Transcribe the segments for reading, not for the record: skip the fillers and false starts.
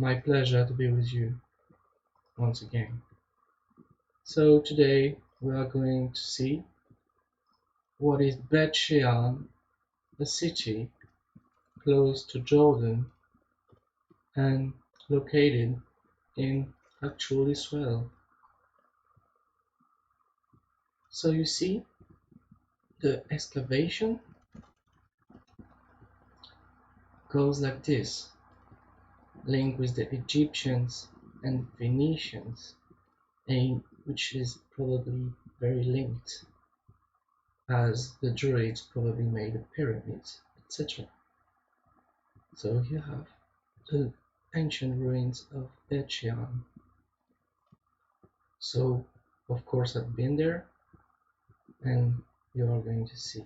My pleasure to be with you once again. So today we are going to see what is Beit Shean, a city close to Jordan and located in actual Israel. So you see, the excavation goes like this, linked with the Egyptians and Phoenicians, which is probably very linked, as the Druids probably made the pyramids, etc. So you have the ancient ruins of Beit Shean. So of course I've been there, and you are going to see.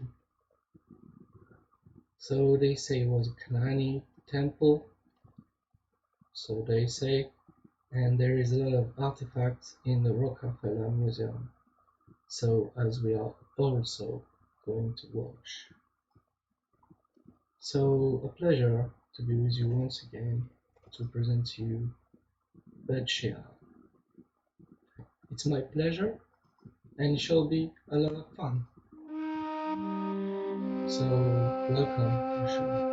So they say it was a Canaanite temple, so they say, and there is a lot of artifacts in the Rockefeller Museum, so as we are also going to watch. So a pleasure to be with you once again to present to you Beit Shean. It's my pleasure, and it shall be a lot of fun. So welcome to the show.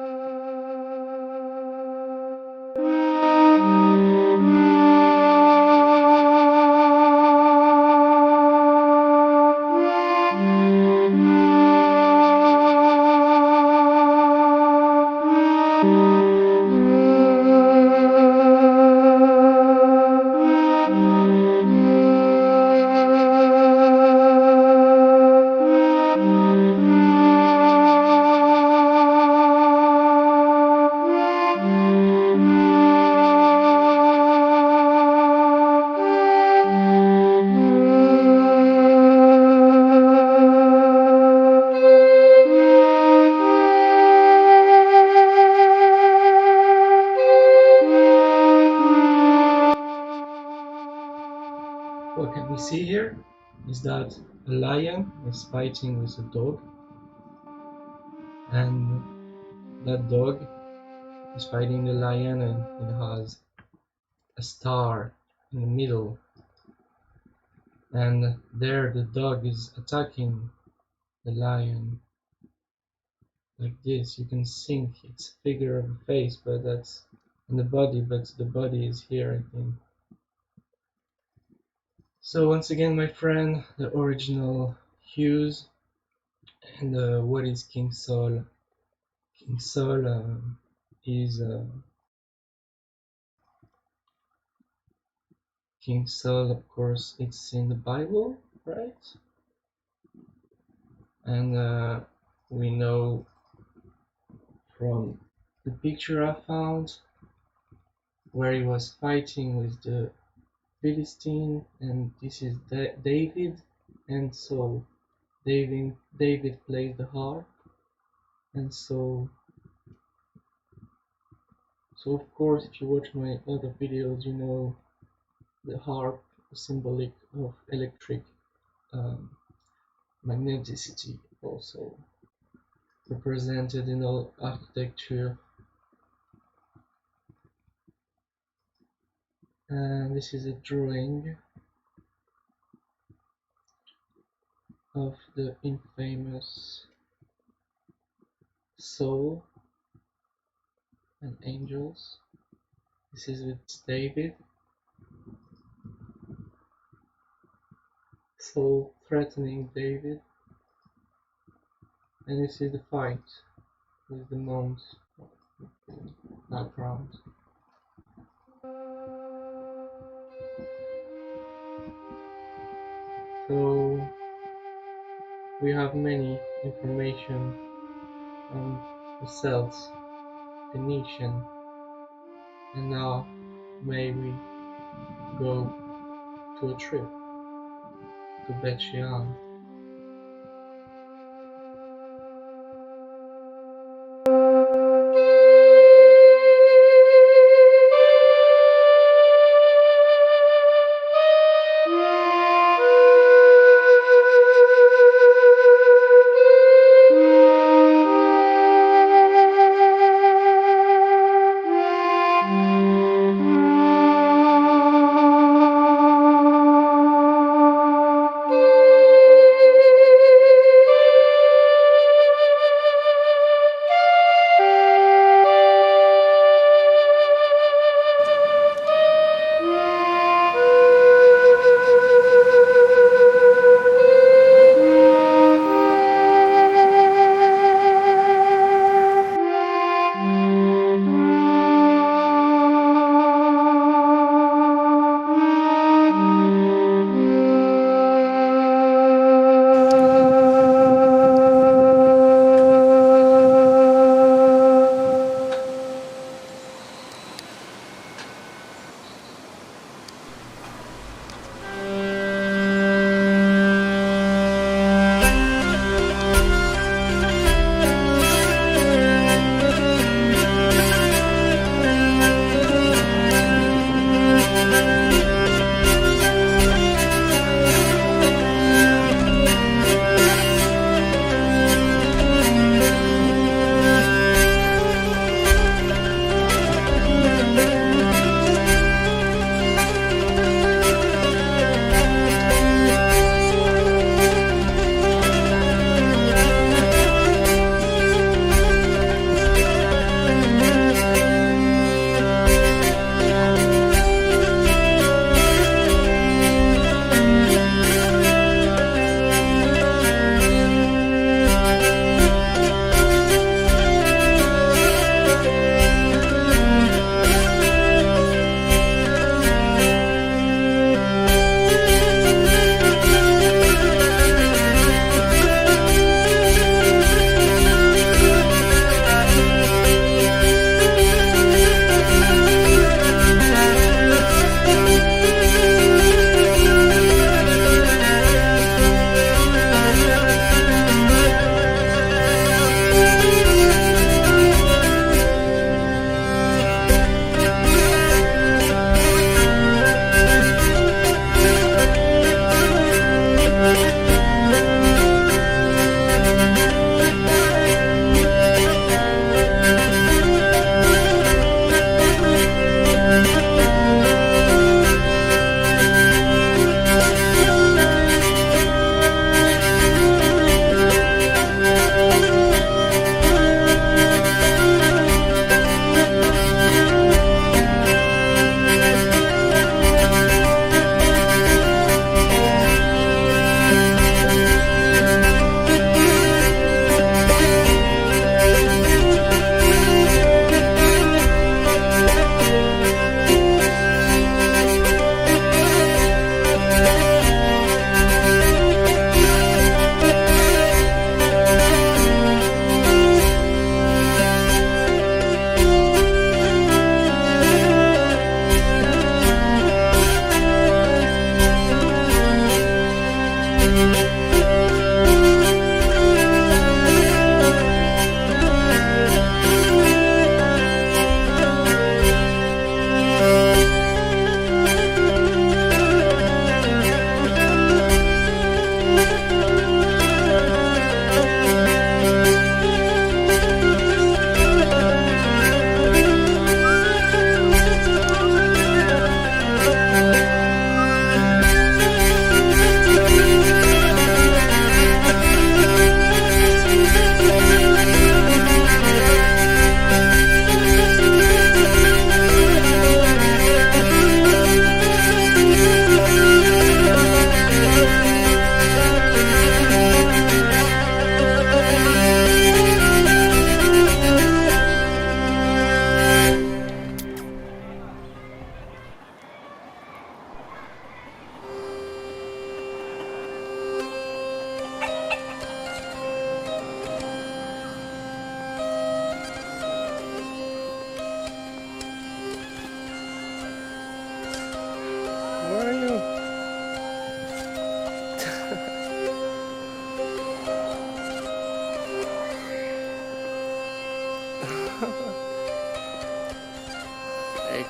What can we see here is that a lion is fighting with a dog, and that dog is fighting the lion, and it has a star in the middle, and there the dog is attacking the lion like this. You can think it's a figure of a face, but that's in the body, but the body is here, I think. So once again, my friend, the original hues, and what is King Saul? King Saul is King Saul, of course, it's in the Bible, right? And we know from the picture I found where he was fighting with the Philistine, and this is David and Saul. David plays the harp, and so of course, if you watch my other videos, you know the harp is symbolic of electric magneticity, also represented in all architecture. And this is a drawing of the infamous soul and angels. This is with David. Saul threatening David. And this is the fight with the monks in the background. So we have many information on the Celts, Phoenician, and now may we go to a trip to Beit Shean.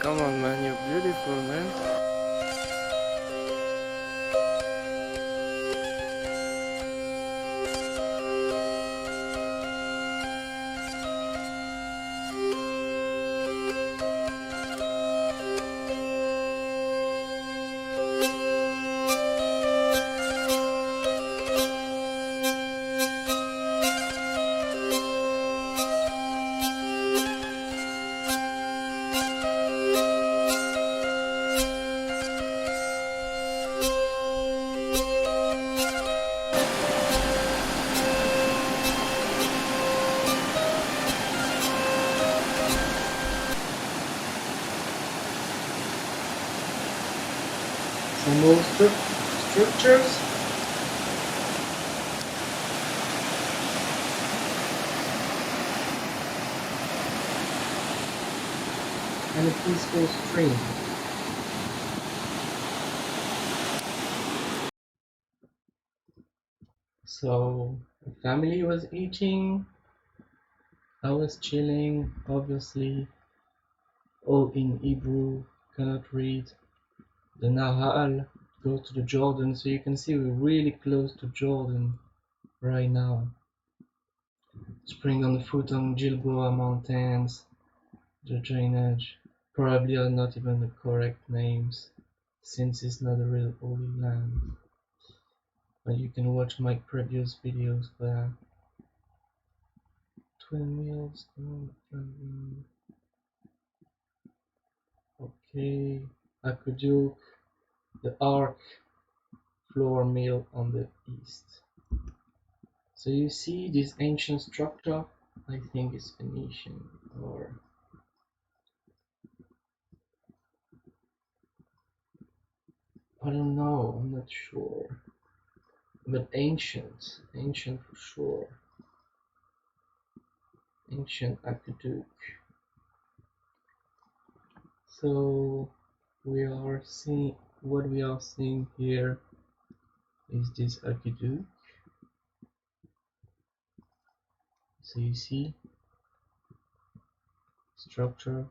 Come on, man, you're beautiful, man. Some old structures. And a peaceful stream. So the family was eating, I was chilling, obviously, all in Hebrew, cannot read. The Nahal, go to the Jordan, so you can see we're really close to Jordan right now. Spring on foot on Gilboa Mountains, the drainage. Probably are not even the correct names, since it's not a real holy land. But you can watch my previous videos for that. Twin mills, okay. Aqueduct, the arc floor mill on the east. So you see this ancient structure, I think it's Phoenician or I don't know, I'm not sure. But ancient for sure. Ancient aqueduct. So what we are seeing here is this aqueduct. So you see structure.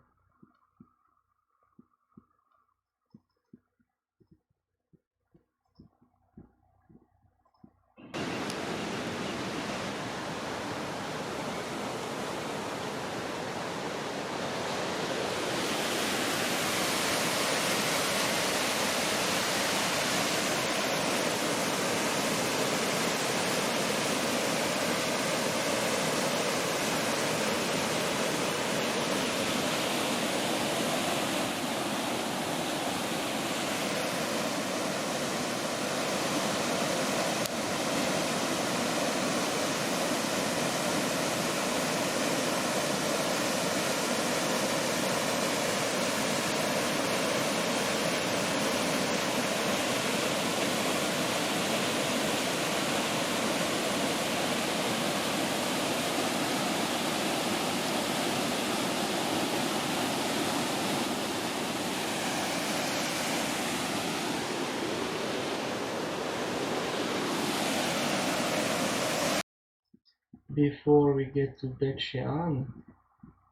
Before we get to Beit Shean,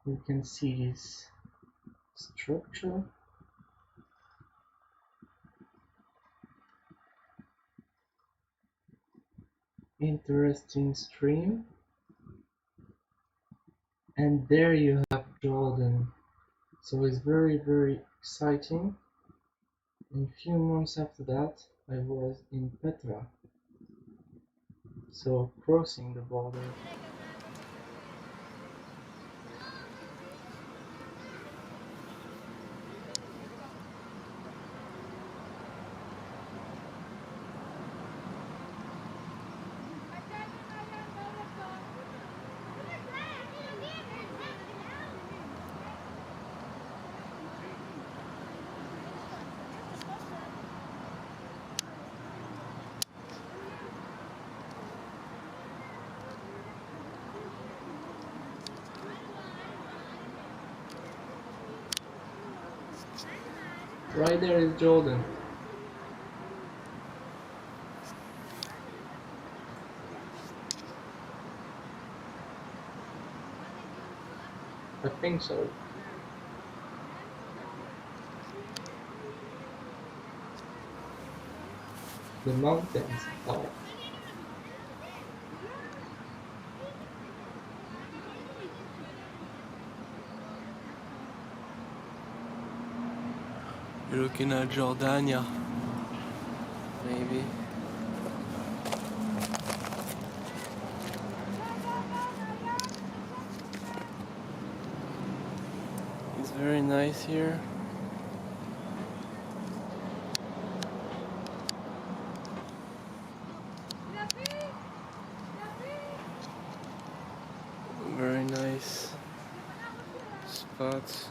we can see this structure. Interesting stream. And there you have Jordan. So it's very, very exciting. And a few months after that, I was in Petra. So crossing the border. Right there is Jordan. I think so. the mountains apart. You're looking at Jordania, maybe. It's very nice here. Very nice spots.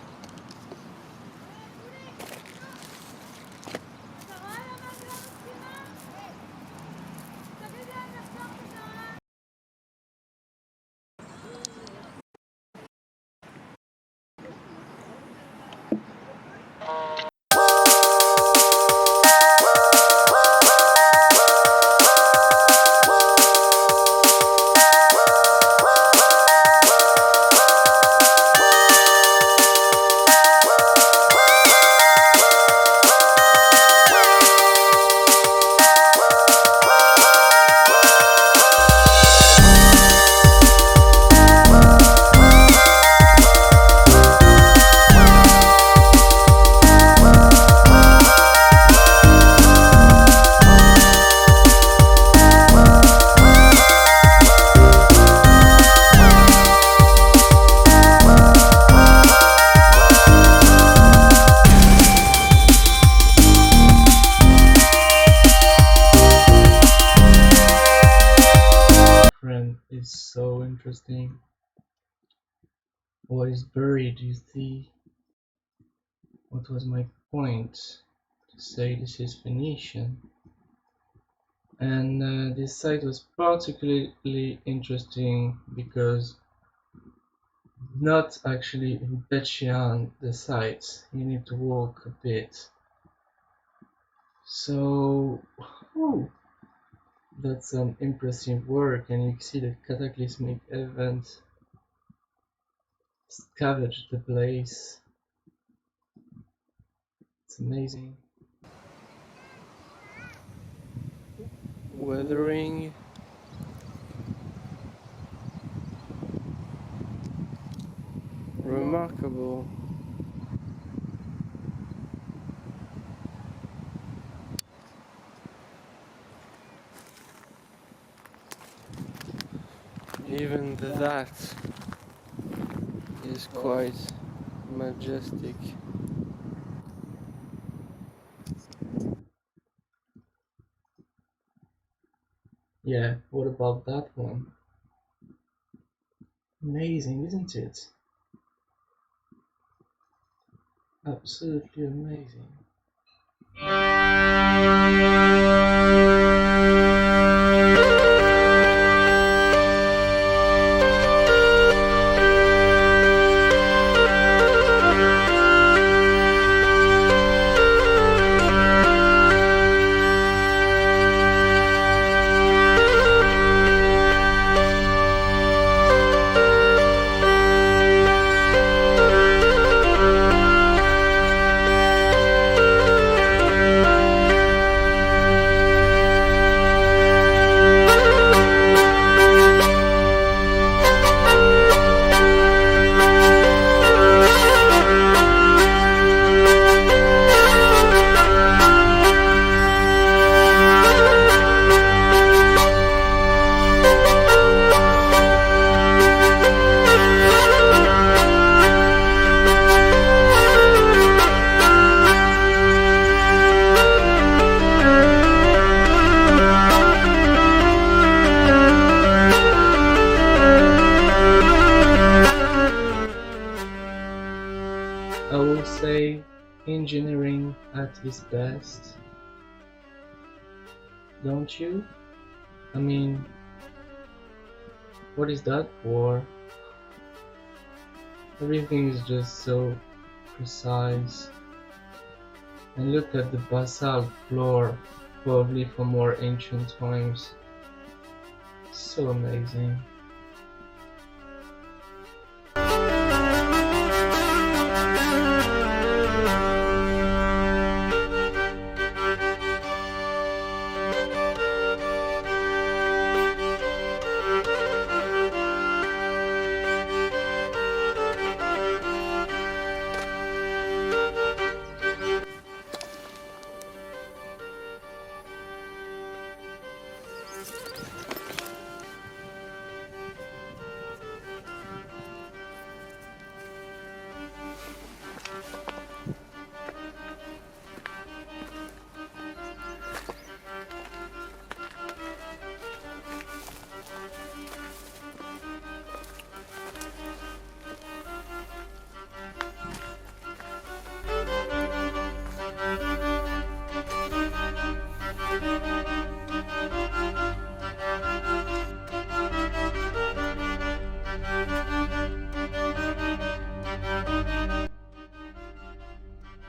Is so interesting. What is buried, you see? What was my point? To say this is Phoenician. And this site was particularly interesting because not actually in Beit Shean, the site. You need to walk a bit. So, whew, that's some impressive work, and you see the cataclysmic event scavenge the place. It's amazing. Weathering. Remarkable. Even that is quite majestic. Yeah, what about that one? Amazing, isn't it? Absolutely amazing. I will say engineering at its best, don't you? I mean, what is that for? Everything is just so precise. And look at the basalt floor, probably from more ancient times. So amazing.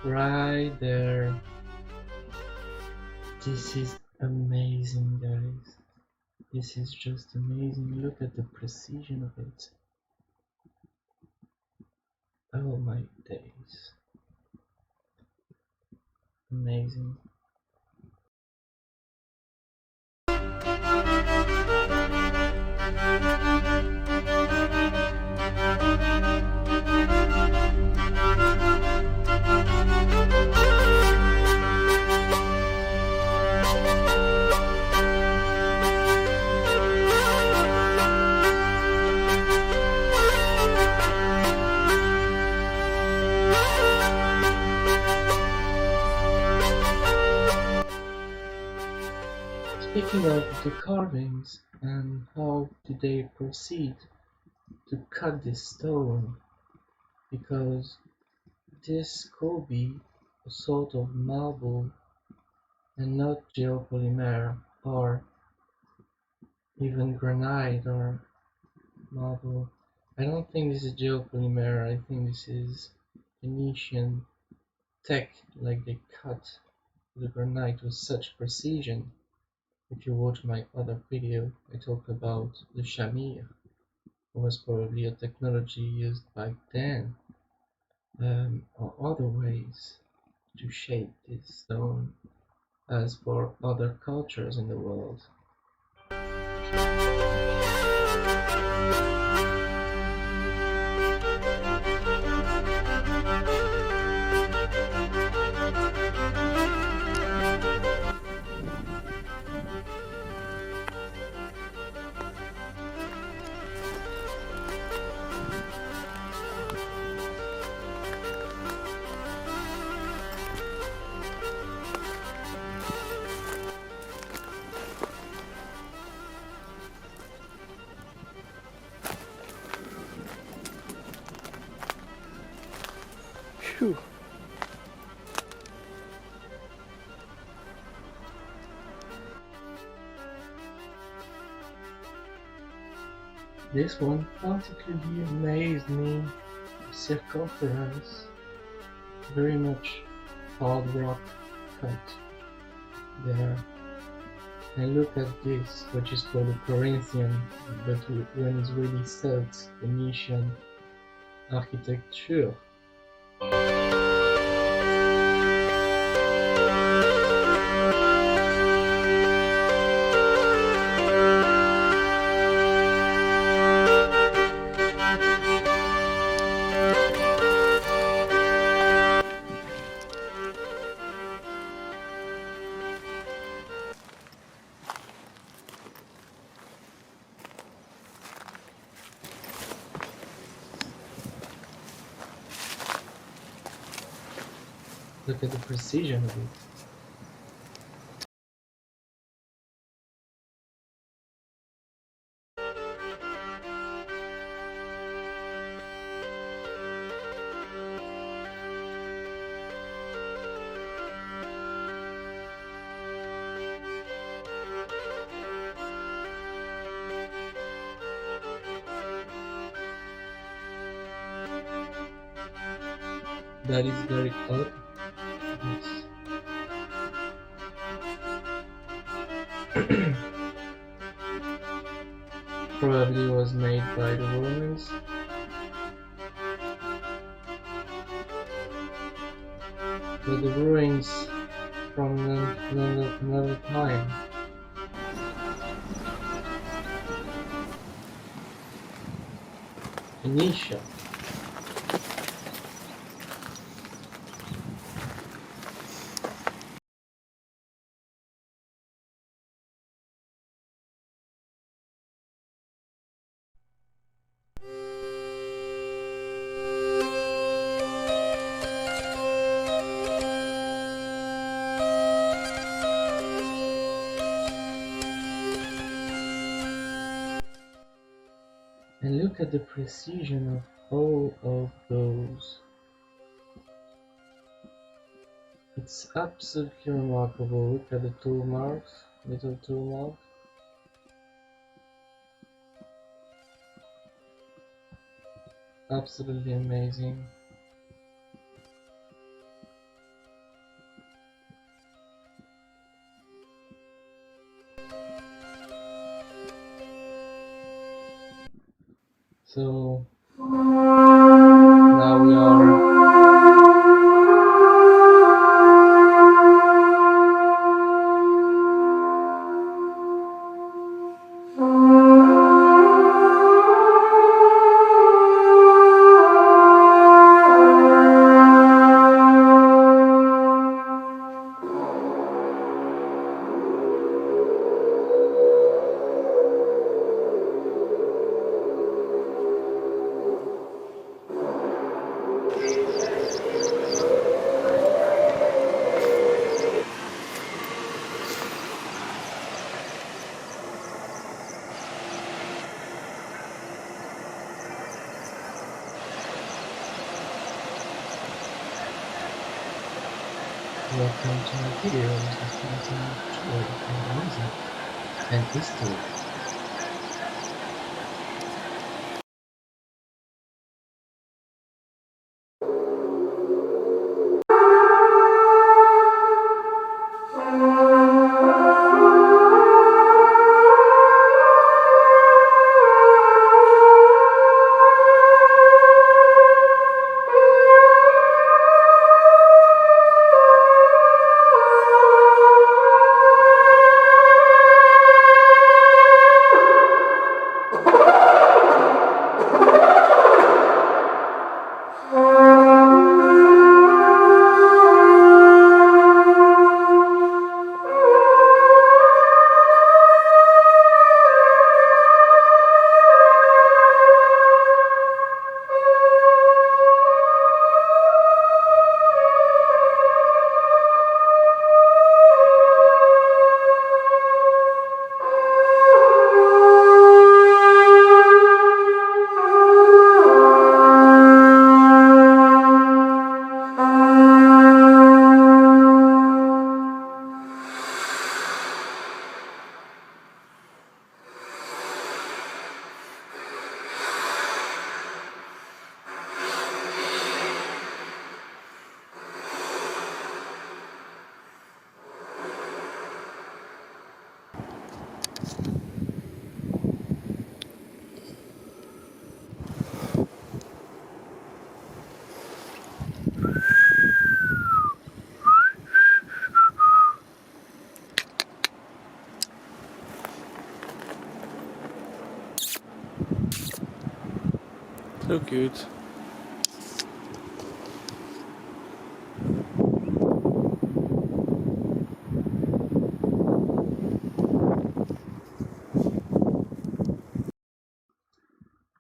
Right there. This is amazing, guys. This is just amazing. Look at the precision of it. Oh my days. Amazing. Speaking of the carvings and how did they proceed to cut this stone, because this could be a sort of marble and not geopolymer or even granite or marble. I don't think this is geopolymer, I think this is Phoenician tech, like they cut the granite with such precision. If you watch my other video, I talked about the shamir. It was probably a technology used back then, or other ways to shape this stone as for other cultures in the world. Phew. This one particularly amazed me. The circumference, very much hard rock cut there. And look at this, which is called a Corinthian, but when it's really Celts, Phoenician architecture. Look at the precision of it. That is very odd. Yes. Probably was made by the Romans. But the ruins from another time. Phoenicia. And look at the precision of all of those. It's absolutely remarkable. Look at the tool marks, little tool marks. Absolutely amazing. So now we are welcome to my video. This is on music and history. So cute.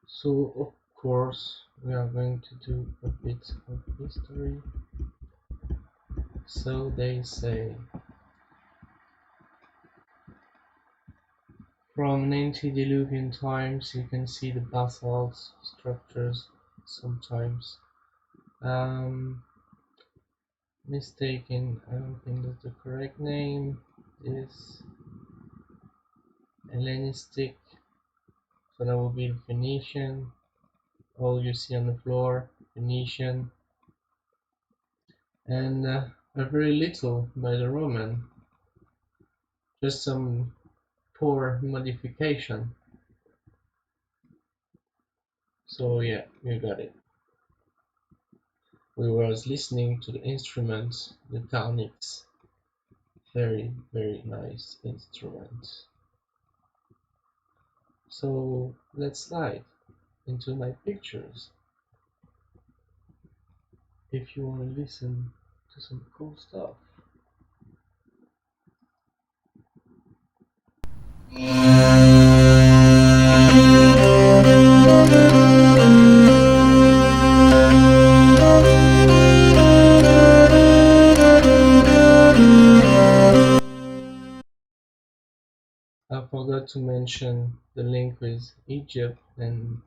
So of course we are going to do a bit of history. So they say. From antediluvian times you can see the basalt structures sometimes. Mistaken, I don't think that's the correct name. Is Hellenistic, so that would be the Phoenician. All you see on the floor, Phoenician, and a very little by the Roman. Just some poor modification. So yeah, you got it. We was listening to the instruments, the tonics. Very, very nice instrument. So let's slide into my pictures. If you want to listen to some cool stuff. I forgot to mention the link with Egypt and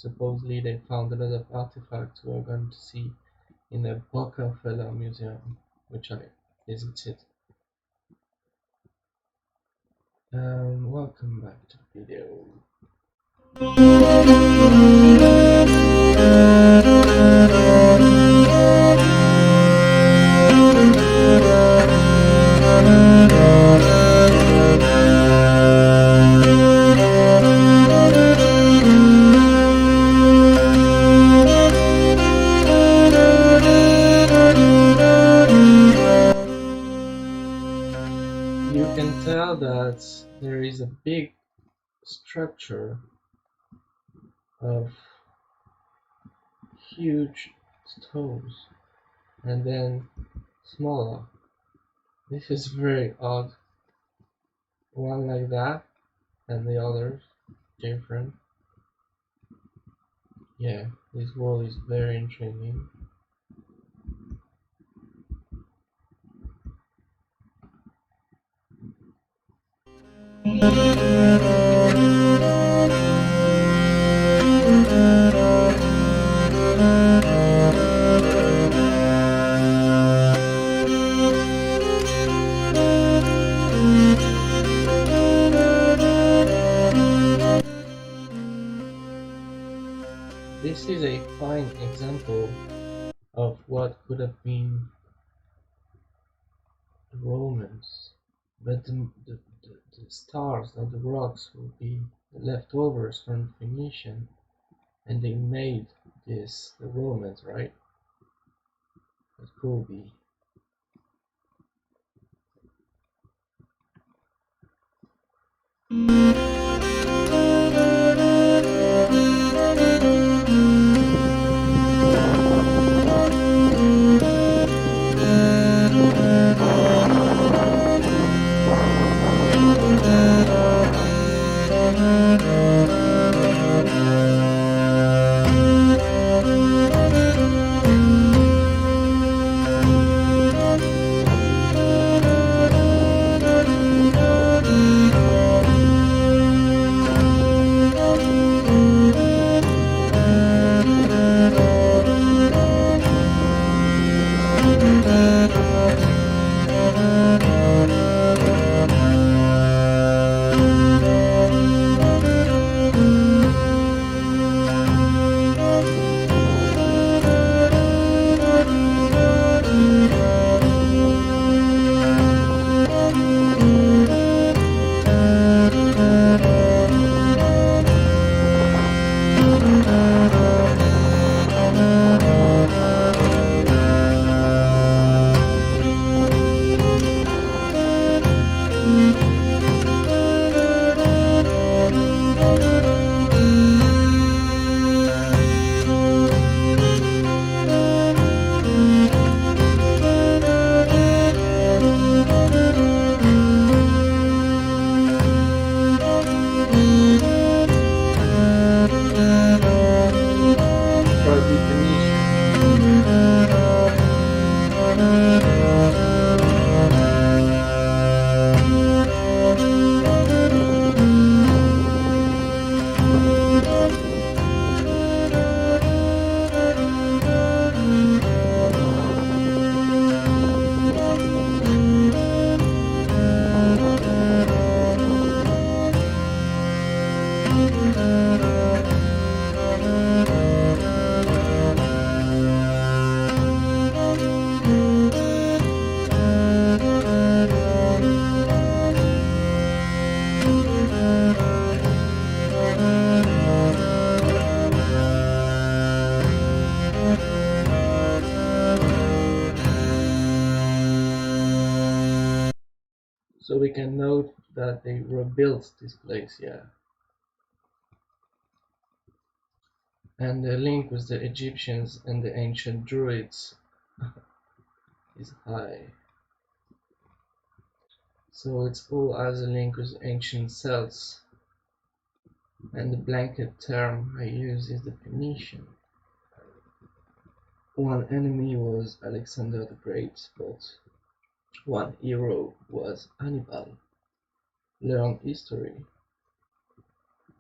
supposedly they found a lot of artifacts we're going to see in the Boca Museum, which I visited. Welcome back to the video. You can tell that there is a big structure of huge stones and then smaller. This is very odd. One like that and the others different. Yeah, this wall is very intriguing. This is a fine example of what could have been the Romans, but the stars of the rocks will be the leftovers from the Phoenician, and they made this the Romans, right? It could be. So we can note that they rebuilt this place, yeah. And the link with the Egyptians and the ancient Druids is high. So it's all as a link with ancient Celts. And the blanket term I use is the Phoenician. One enemy was Alexander the Great, but one hero was Hannibal. Learn history.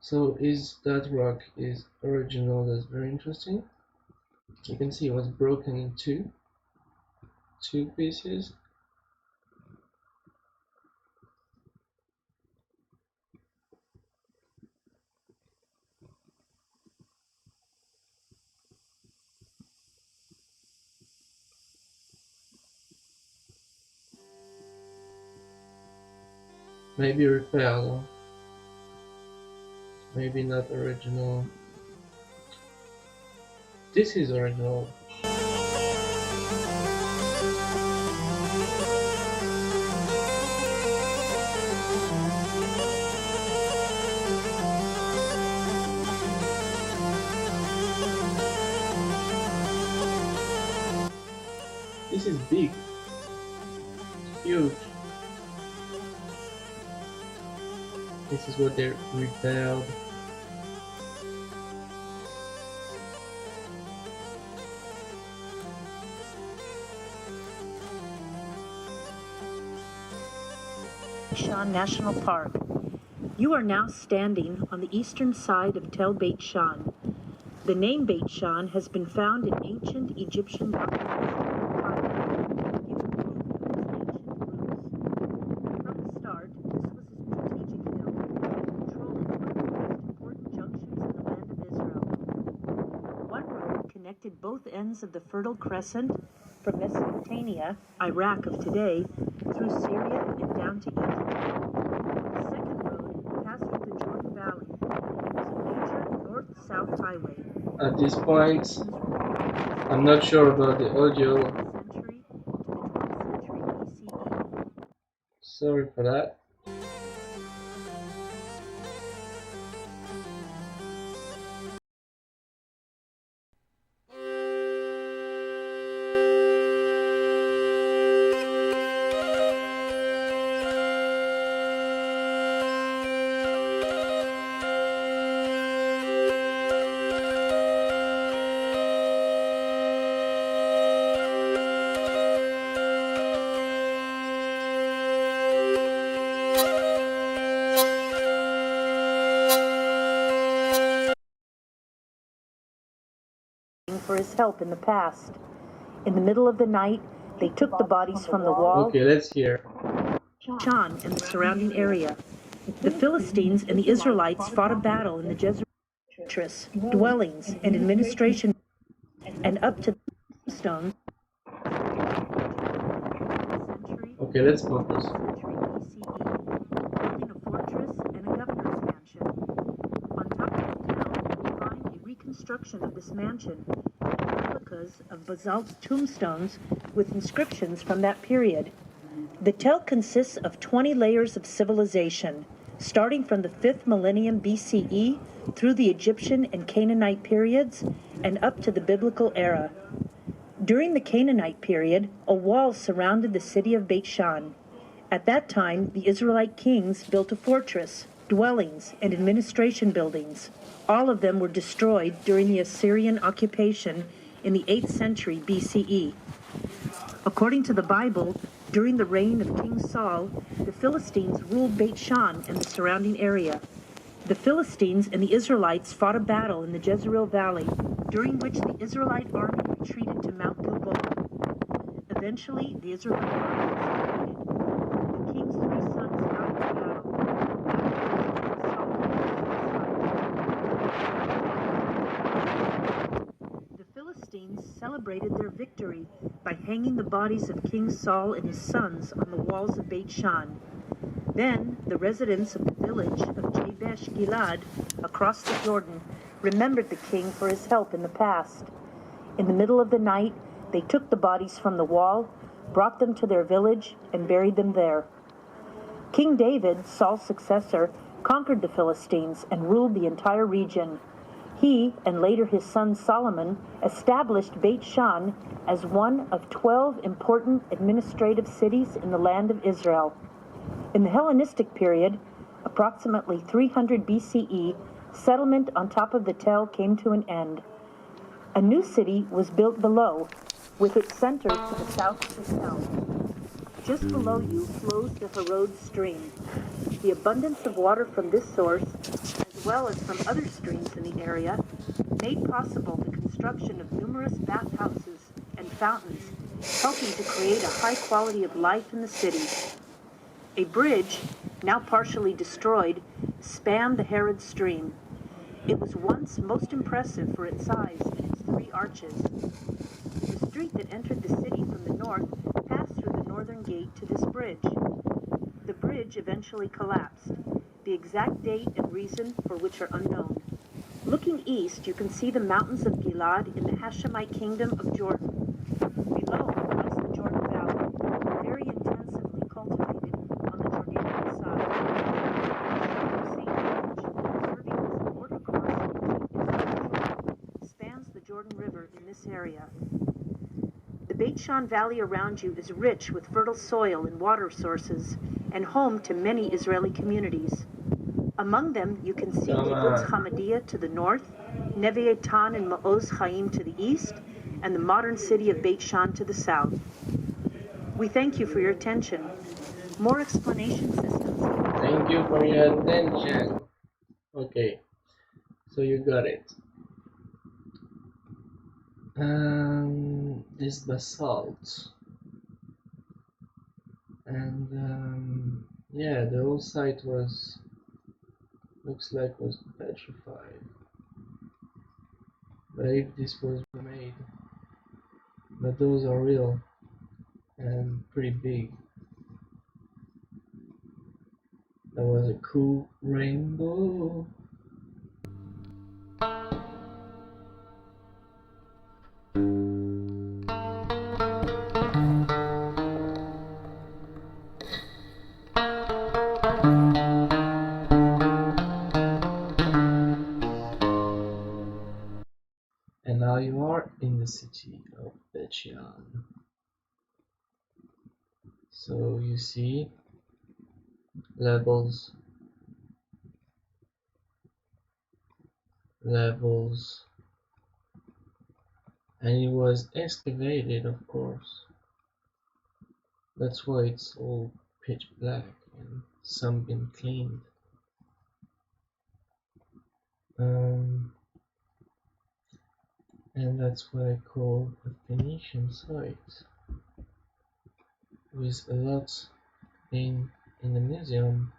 So is that rock is original? That's very interesting. You can see it was broken in two pieces. Maybe repelled, maybe not original. This is original. This is big, huge. This is what they repelled. Shean National Park. You are now standing on the eastern side of Tel Beit Shean. The name Beit Shean has been found in ancient Egyptian documents. From the start, this was a strategic hill, controlling one of the most important junctions in the land of Israel. One road connected both ends of the Fertile Crescent from Mesopotamia, Iraq of today, through Syria and down to Egypt. The second road passed through the Jordan Valley. It was a major north-south highway. At this point, I'm not sure about the audio. Century to the 12th century BCE. Sorry for that. For his help in the past. In the middle of the night, they took the bodies from the wall. Okay, let's hear. Shean and the surrounding area. The Philistines and the Israelites fought a battle in the Jezreel dwellings and administration, and up to the stones. Okay, let's focus. Building a fortress and a governor's mansion. On top of the town, we find a reconstruction of this mansion, replicas of basalt tombstones with inscriptions from that period. The tell consists of 20 layers of civilization, starting from the 5th millennium BCE through the Egyptian and Canaanite periods and up to the biblical era. During the Canaanite period, a wall surrounded the city of Beit Shean. At that time, the Israelite kings built a fortress, dwellings, and administration buildings. All of them were destroyed during the Assyrian occupation in the 8th century BCE. According to the Bible, during the reign of King Saul, the Philistines ruled Beit Shean and the surrounding area. The Philistines and the Israelites fought a battle in the Jezreel Valley, during which the Israelite army retreated to Mount Gilboa. Eventually, the Israelite army was defeated. The king's three sons died in the battle. The Philistines celebrated their victory by hanging the bodies of King Saul and his sons on the walls of Beit Shean. Then, the residents of the village of Jabesh Gilad, across the Jordan, remembered the king for his help in the past. In the middle of the night, they took the bodies from the wall, brought them to their village, and buried them there. King David, Saul's successor, conquered the Philistines and ruled the entire region. He, and later his son Solomon, established Beit Shean as one of 12 important administrative cities in the land of Israel. In the Hellenistic period, approximately 300 BCE, settlement on top of the tell came to an end. A new city was built below, with its center to the south of the tell. Just below you flows the Harod stream. The abundance of water from this source has as well as from other streams in the area, made possible the construction of numerous bathhouses and fountains, helping to create a high quality of life in the city. A bridge, now partially destroyed, spanned the Herod stream. It was once most impressive for its size and its 3 arches. The street that entered the city from the north passed through the northern gate to this bridge. The bridge eventually collapsed, the exact date and reason for which are unknown. Looking east, you can see the mountains of Gilad in the Hashemite kingdom of Jordan. Below lies the Jordan Valley, very intensively cultivated on the Jordanian side. St. George, serving as a watercourse into Israel, spans the Jordan River in this area. The Beit Shean Valley around you is rich with fertile soil and water sources, and home to many Israeli communities. Among them, you can see Kibbutz Hamadia to the north, Neve Etan and Ma'oz Chaim to the east, and the modern city of Beit Shean to the south. We thank you for your attention. More explanation systems. Thank you for your attention. Okay, so you got it. This basalt, and yeah, the whole site looks like was petrified. But if this was made, but those are real and pretty big. That was a cool rainbow. And now you are in the city of Beit Shean. So you see levels, and it was excavated, of course. That's why it's all pitch black and some been cleaned. And that's what I call a Phoenician site, with a lot in the museum.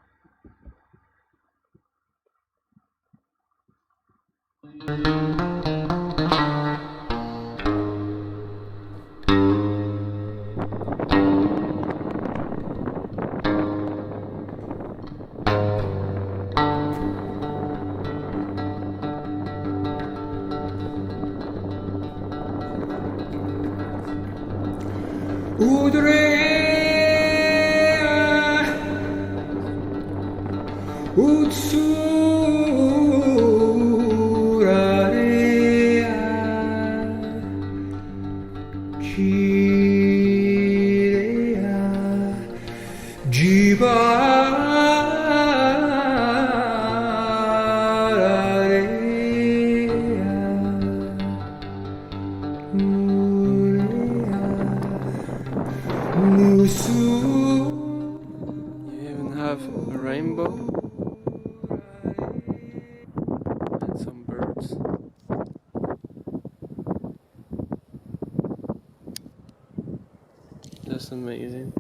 That's amazing.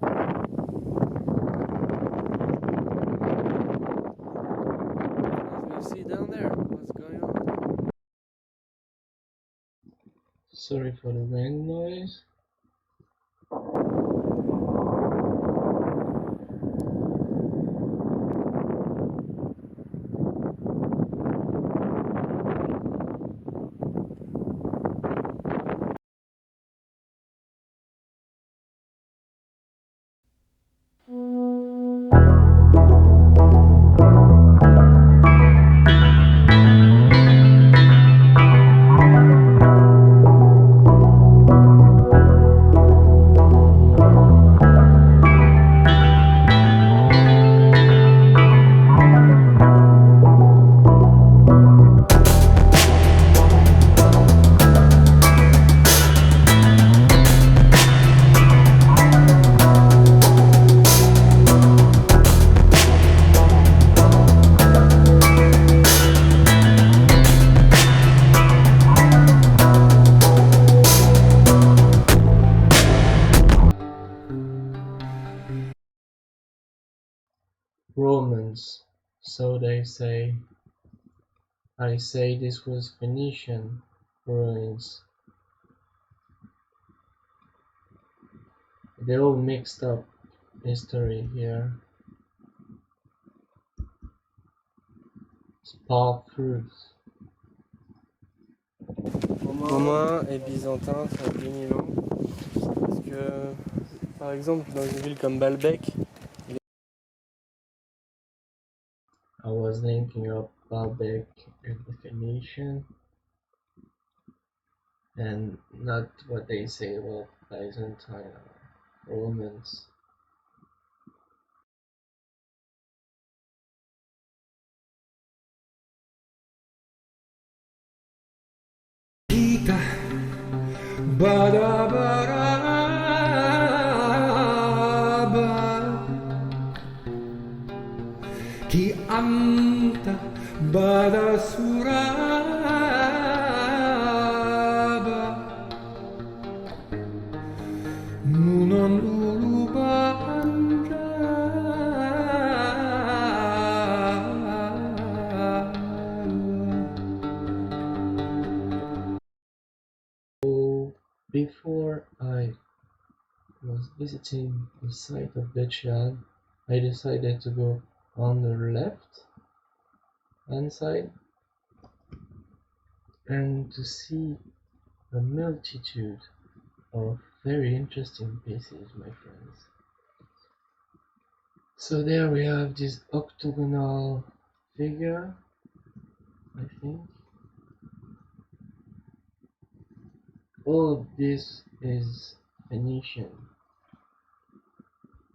What do you see down there? What's going on? Sorry for the wind noise. So they say. I say this was Phoenician ruins. They all mixed up history here. Spark fruits. Romain et byzantin, ça a pris 1000 ans. Parce que, par exemple, dans une ville comme Baalbek, I was linking up Baalbek and the Phoenician, and not what they say about Byzantine or Romans. Ki anta badasuraba nunon luluba anja. So before I was visiting the site of Beit Shean, I decided to go on the left hand side and to see a multitude of very interesting pieces, my friends. So there we have this octagonal figure, I think. All of this is Phoenician.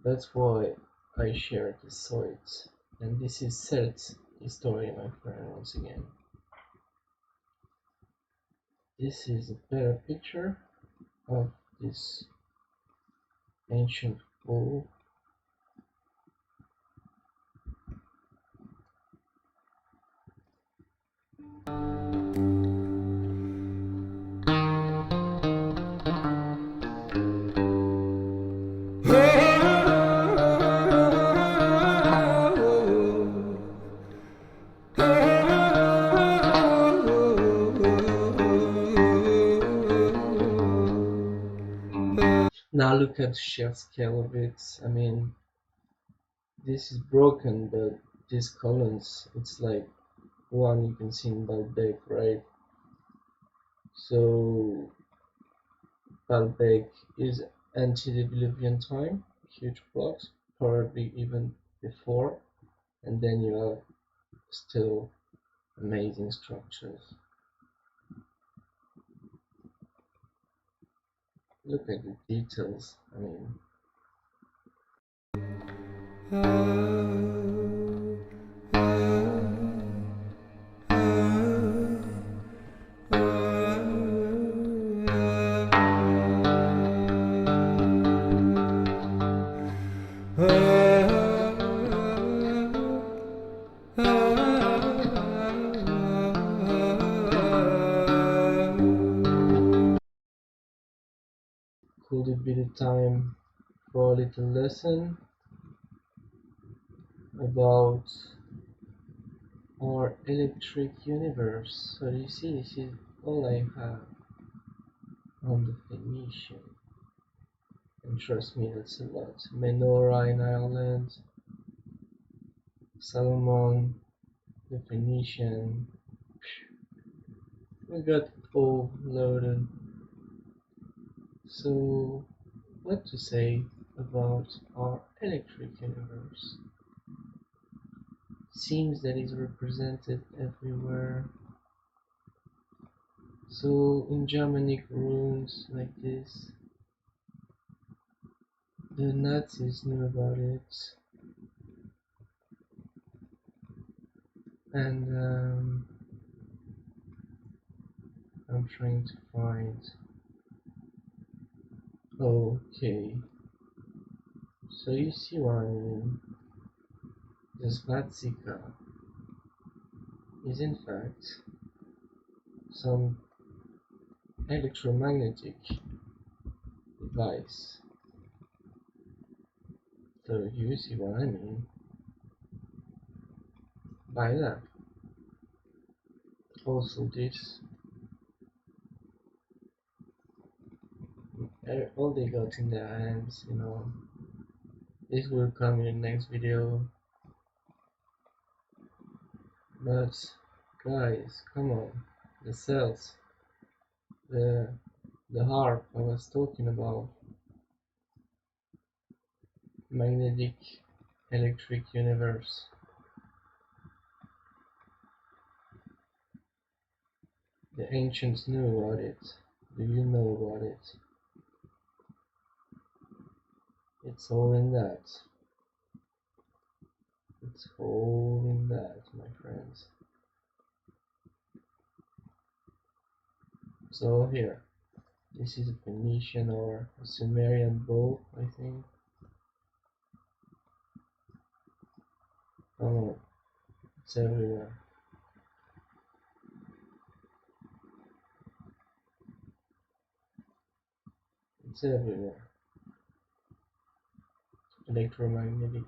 That's why I share the site. And this is Celts history, my friend, once again. This is a better picture of this ancient wall. Now look at the sheer scale of it. I mean, this is broken, but these columns, it's like one you can see in Baalbek, right? So Baalbek is antediluvian time, huge blocks, probably even before, and then you have still amazing structures. Look at the details, I mean. Could it be the time for a little lesson about our electric universe? So you see, this is all I have on the Phoenician. And trust me, that's a lot. Menorah in Ireland, Solomon, the Phoenician. We got it all loaded. So, what to say about our electric universe? Seems that it's represented everywhere. So, in Germanic runes like this, the Nazis knew about it, and I'm trying to find. Okay, so you see what I mean. The swastika is in fact some electromagnetic device. So you see what I mean. by that. Also this, all they got in their hands, you know. This will come in the next video, but guys, come on, the Celts, the harp I was talking about, magnetic electric universe. The ancients knew about it. Do you know about it? It's all in that. It's all in that, my friends. So here, this is a Phoenician or a Sumerian bow, I think. Come on, it's everywhere. It's everywhere. Electromagnetic.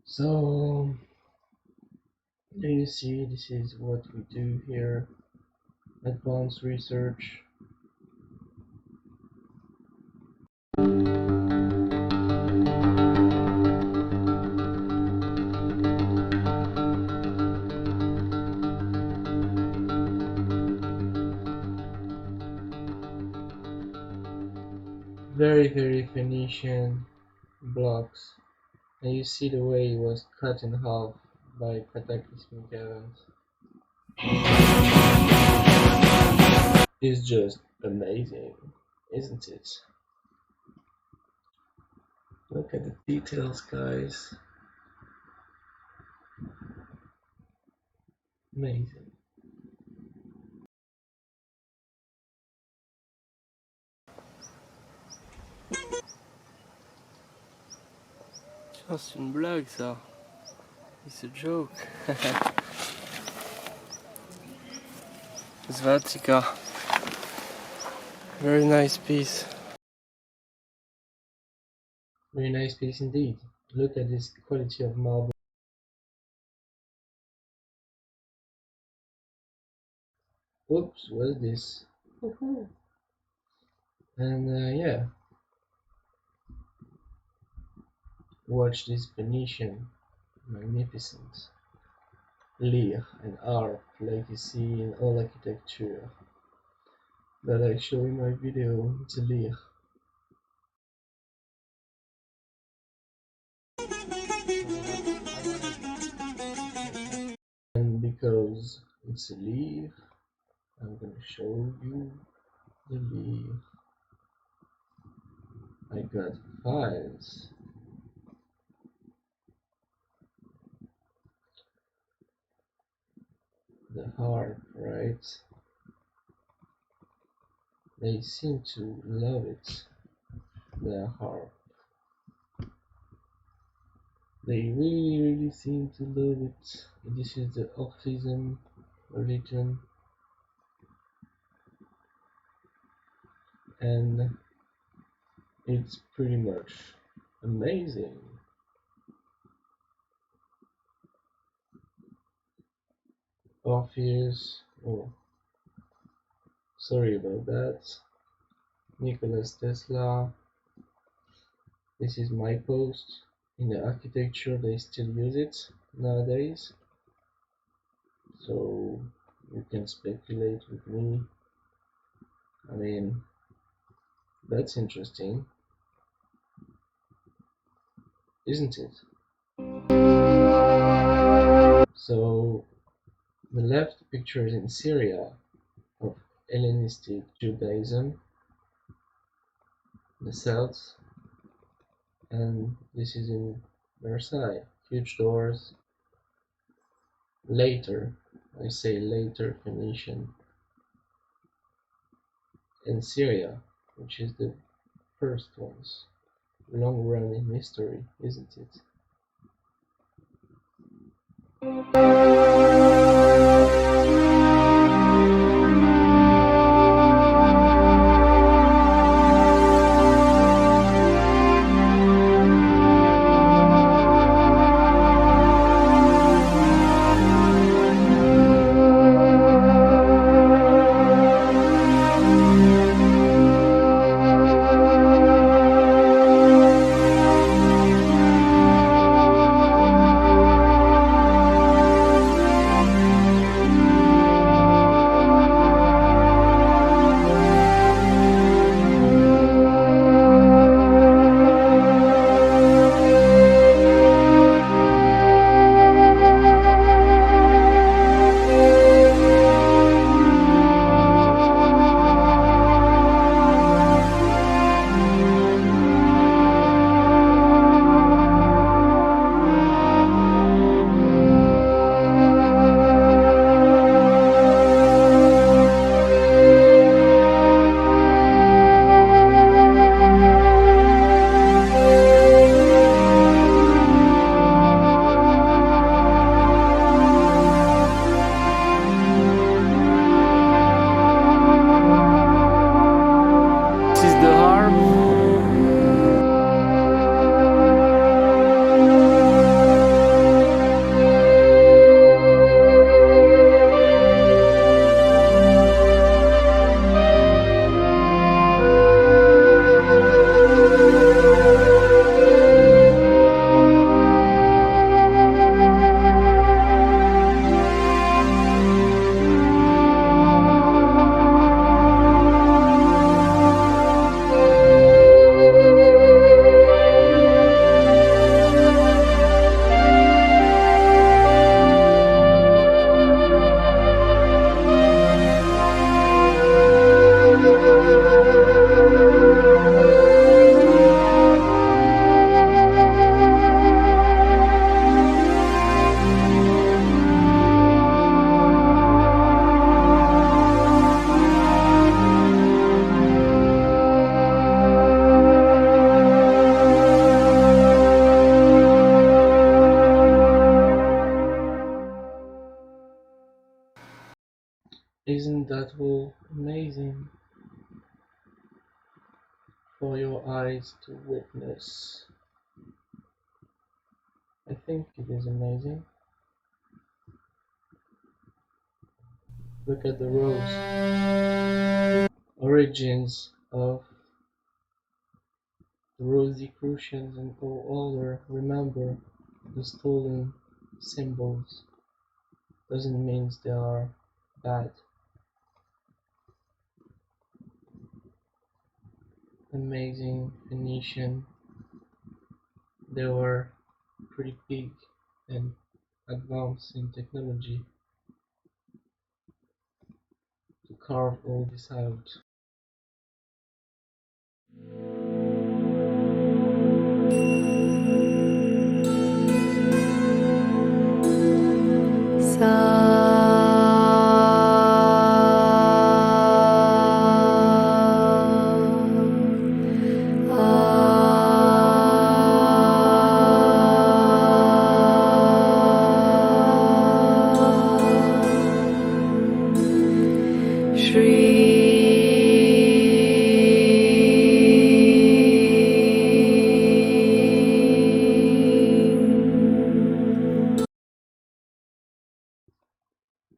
So there you see, this is what we do here. Advanced research. Very Phoenician blocks, and you see the way it was cut in half by cataclysmic events. It's just amazing, isn't it? Look at the details, guys. Amazing. Tiens, c'est une blague ça. It's a joke. Svatika. Very nice piece. Very nice piece indeed. Look at this quality of marble. Oops, what's this? And yeah, watch this Phoenician, magnificent lyre and harp like you see in all architecture. But actually, in my video, it's a lyre. And because it's a lyre, I'm gonna show you the lyre. I got files. The harp, right? They seem to love it, the harp. They really seem to love it. This is the Orphism religion, and it's pretty much amazing. Orpheus, oh, sorry about that. Nicholas Tesla. This is my post. In the architecture, they still use it nowadays, so you can speculate with me. I mean, that's interesting, isn't it? So the left picture is in Syria of Hellenistic Judaism, the Celts, and this is in Versailles, huge doors. Later, I say later, Phoenician, and Syria, which is the first ones. Long run in history, isn't it? Isn't that all amazing for your eyes to witness? I think it is amazing. Look at the rose. Origins of the Rosicrucians and all other. Remember, the stolen symbols doesn't mean they are bad. Amazing Phoenician. They were pretty big and advanced in technology to carve all this out.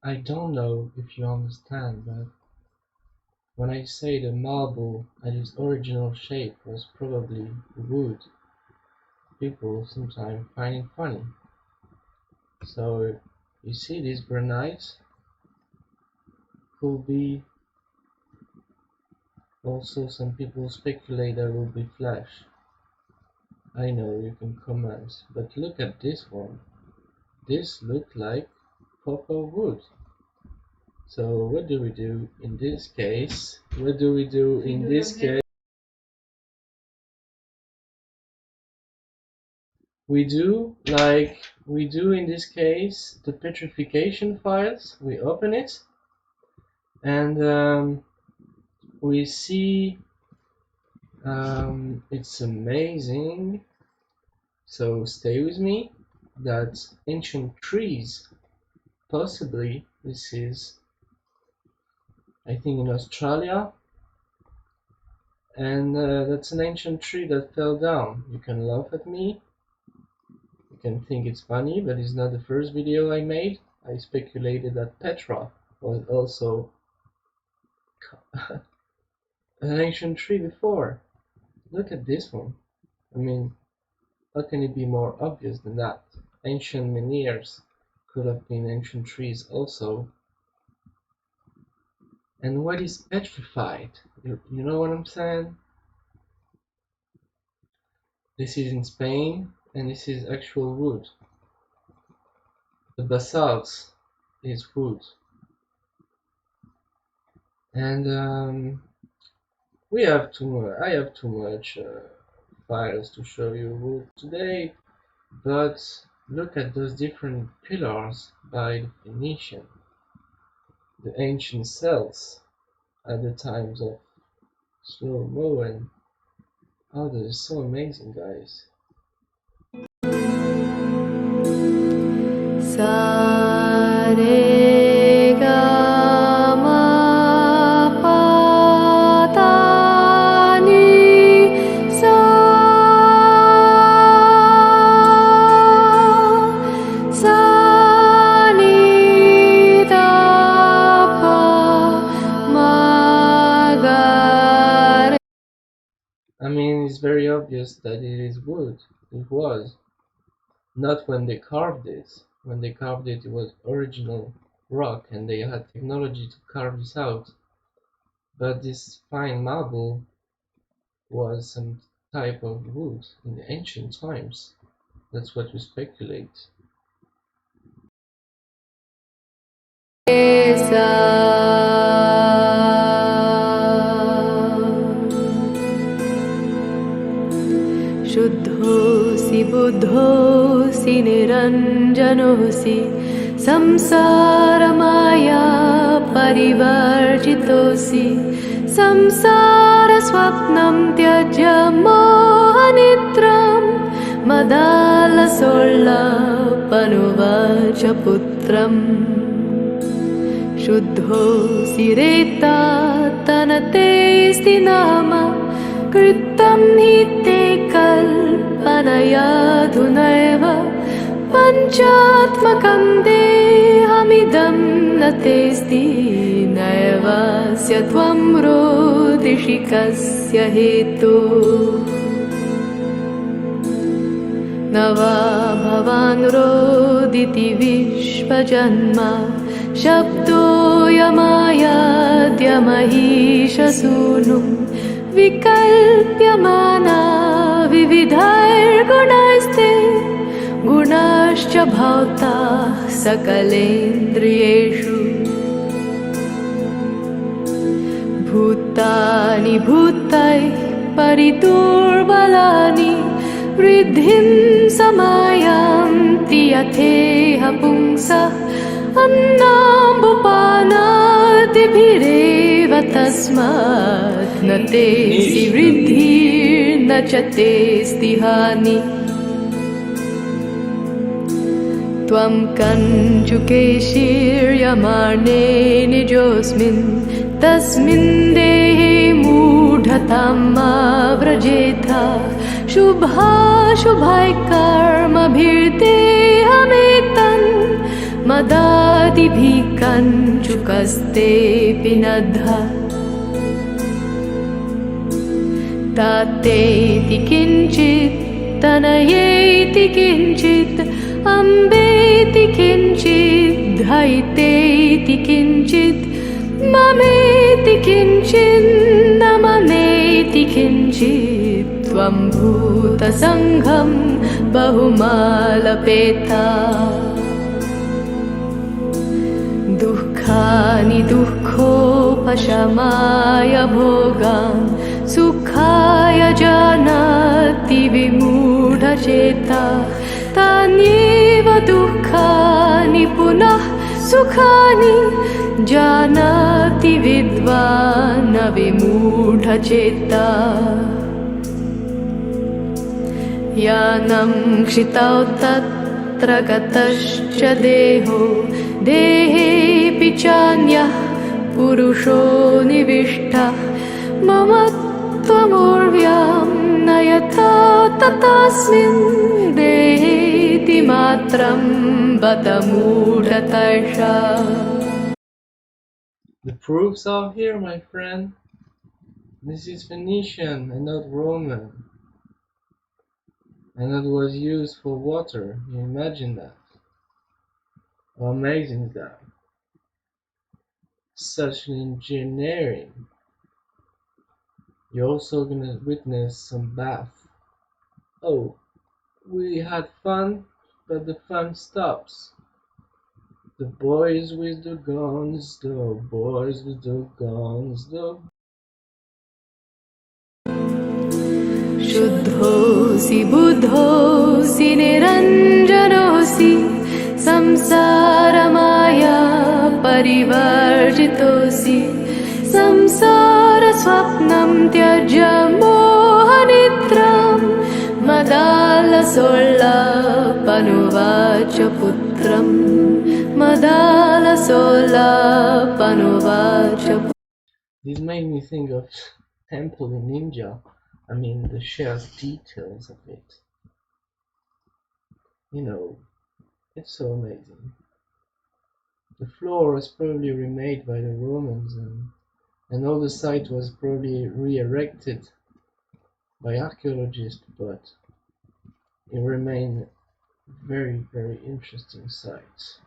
I don't know if you understand, but when I say the marble at its original shape was probably wood, people sometimes find it funny. So, you see this granite could be, also some people speculate there will be flesh. I know you can comment, but look at this one. This looked like proper wood. So what do we do in this case? What do we do in this case? We do like we do in this case the petrification files. We open it and we see it's amazing. So stay with me. That ancient trees, possibly this is, I think, in Australia, and that's an ancient tree that fell down. You can laugh at me, you can think it's funny, but it's not the first video I made. I speculated that Petra was also an ancient tree before. Look at this one. I mean, how can it be more obvious than that? Ancient menhirs could have been ancient trees also. And what is petrified? You know what I'm saying? This is in Spain, and this is actual wood. The basalt is wood. And I have too much files to show you wood today, but look at those different pillars by the Phoenicians, the ancient Celts at the times of slow-mo, and oh, that is so amazing, guys. I mean, it's very obvious that it is wood. It was. Not when they carved it. When they carved it, it was original rock and they had technology to carve this out. But this fine marble was some type of wood in the ancient times. That's what we speculate. शुद्धोऽसि बुद्धोऽसि निरञ्जनोऽसि संसारमाया परिवर्जितोऽसि संसारस्वप्नं त्यज्य मोहनिद्रां मदालसोल्लापनुवाच पुत्रम् शुद्धोऽसि रेता तनतेऽस्ति नाम कृतं हि ते कल्पनयाधुनैव पञ्चात्मकं देहमिदं न तेऽस्ति नैवास्य त्वं रोदिषि कस्य हेतुः न वा भवान् रोदिति विश्वजन्मा शब्दोऽयमायाद्यमहीशसूनुं विकल्प्यमाना विविधैर्गुणैस्ते गुणाश्च भवतः सकलेन्द्रियेषु भूतानि भूतैः परिदुर्बलानि वृद्धिं समायान्ति यथेह पुंसः अन्नाम्बुपानादिभिरेव तस्मात् न तेऽस्ति वृद्धिर्न च तेऽस्ति हानिः त्वं कञ्चुकेशीर्यमाणे निजोऽस्मिन् तस्मिन् देहे मूढतां मा व्रजेथा शुभाशुभैः कर्मभिर्देहमेतन् मदादिभिः कञ्चुकस्तेऽपि नद्धा तातेति किञ्चित् तनयेति किञ्चित् अम्बेति किञ्चित् धैतेति किञ्चित् ममेति किञ्चित् न ममेति किञ्चित् त्वं भूतसङ्घं बहुमालपेता दुःखानि दुःखोपशमाय भोगान् सुखाय जानाति विमूढचेता तान्येव दुःखानि पुनः सुखानि जानाति विद्वान् न विमूढचेता यानं क्षितौ तत्र गतश्च देहो देहेऽपि चान्यः पुरुषो निविष्टः मम त्वमूर्व्यां न यथा तथास्मिन् देहेति मात्रं बत मूढतर्षा. The proofs are here, my friend. This is Phoenician and not Roman. And that was used for water. You imagine that? How amazing is that? Such engineering. You're also gonna witness some bath. Oh, we had fun, but the fun stops. The boys with the guns, the boys with the guns, the... शुद्धोऽसि बुद्धोऽसि निरञ्जनोऽसि संसारमाया परिवर्जितोऽसि संसारस्वप्नं त्यज्य मोहनिद्रां मदालसोल्लापनुवाच पुत्रं मदालसोल्लापनुवाच. This made me think of temple in India. I mean, the sheer details of it. You know, it's so amazing. The floor was probably remade by the Romans, and all the site was probably re-erected by archaeologists, but it remained very, very interesting site.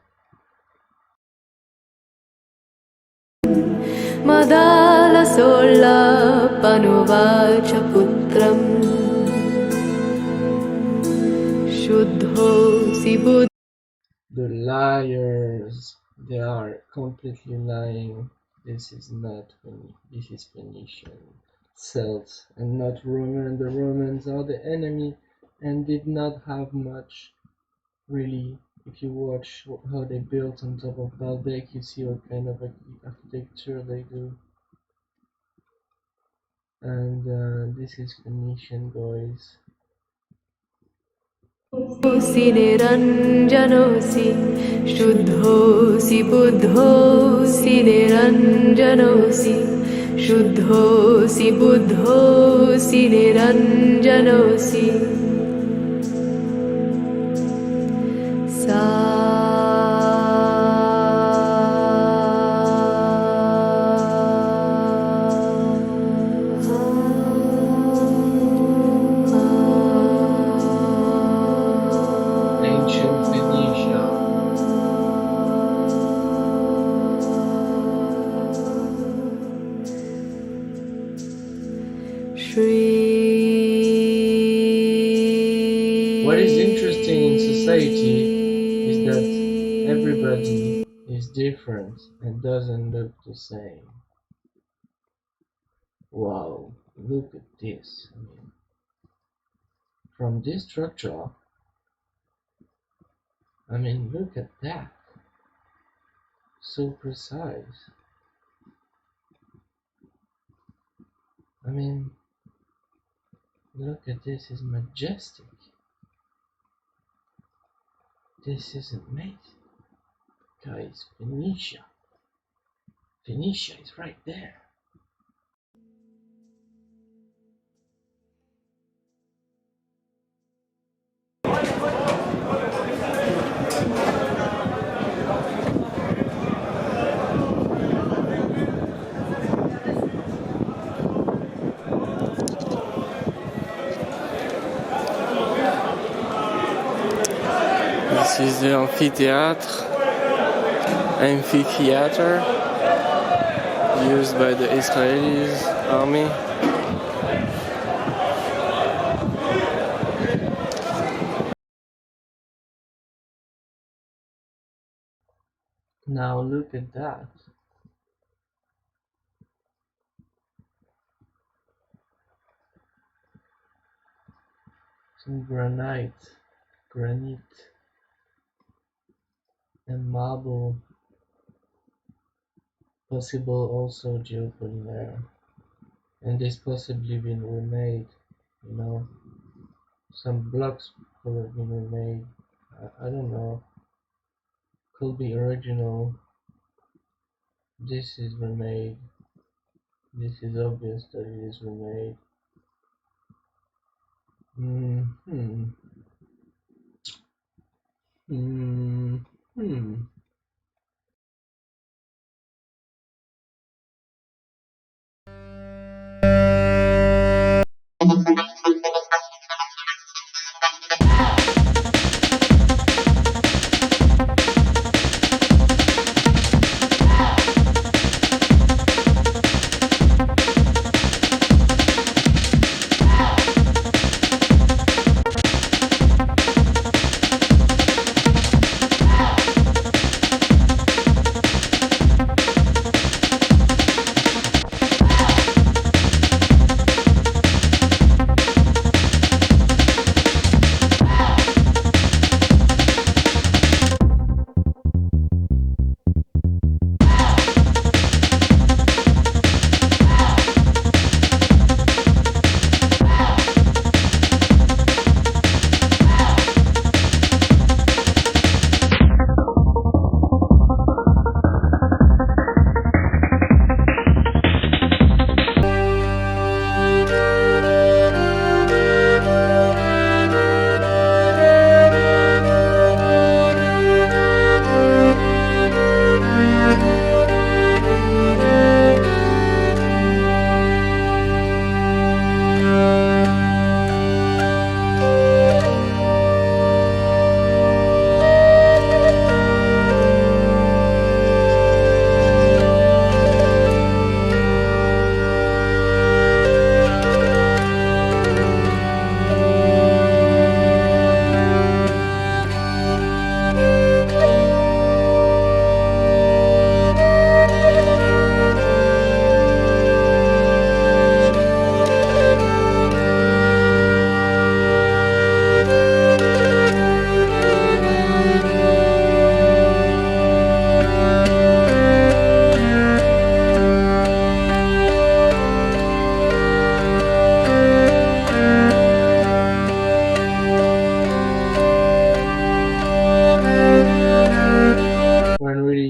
मदालसोल्लापनुवाच पुत्रम् शुद्धोऽसि बुद्धोऽसि. The liars, they are completely lying. This is not this is Phoenician, Celts, and not Roman. The Romans are the enemy and did not have much, really. If you watch how they built on top of Baalbek, you see what kind of architecture they do. And this is Phoenician, boys. निरञ्जनोऽसि शुद्धोऽसि बुद्धोऽसि निरञ्जनोऽसि शुद्धोऽसि बुद्धोऽसि निरञ्जनोऽसि सा Ancient Phoenicia. What is interesting in society is that everybody is different and doesn't look the same. Wow, look at this. I mean, from this structure, I mean, look at that. So precise. I mean, look at this, is majestic. This is amazing. Guys, Phoenicia. Phoenicia is right there. This is the amphitheater used by the Israelis army. Now look at that. Some granite and marble, possible also geopolymer, and this possibly been remade, you know, some blocks could have been remade, I don't know, could be original, this is remade, this is obvious that it is remade.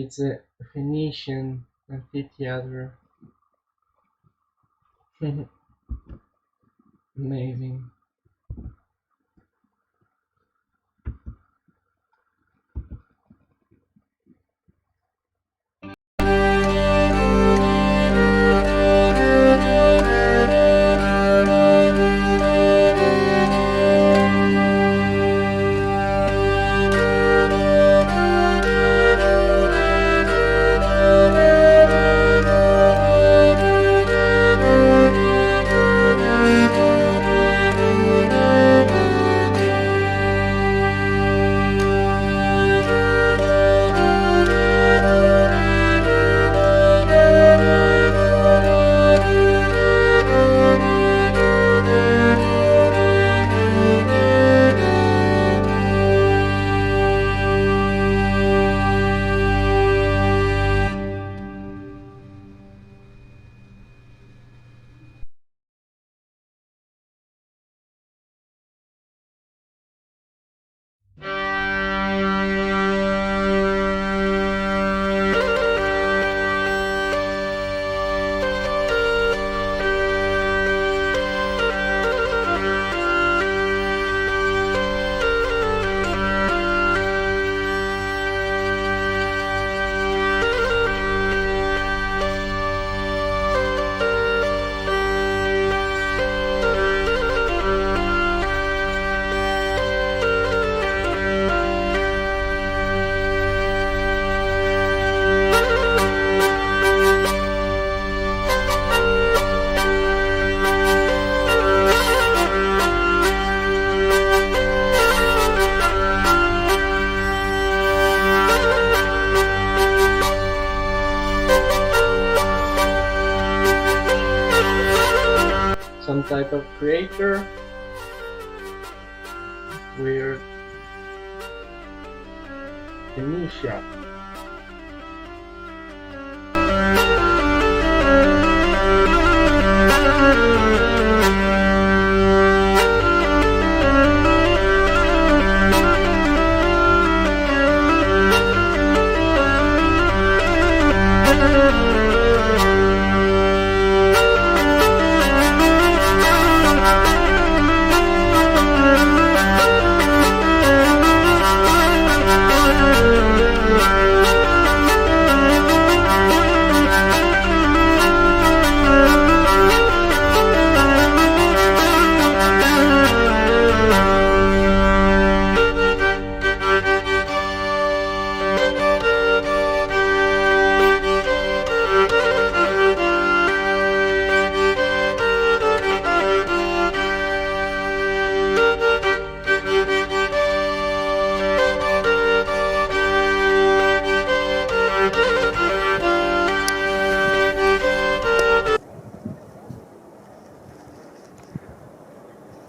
it's a Phoenician amphitheater. Amazing. Some type of creator. Weird. Phoenicia.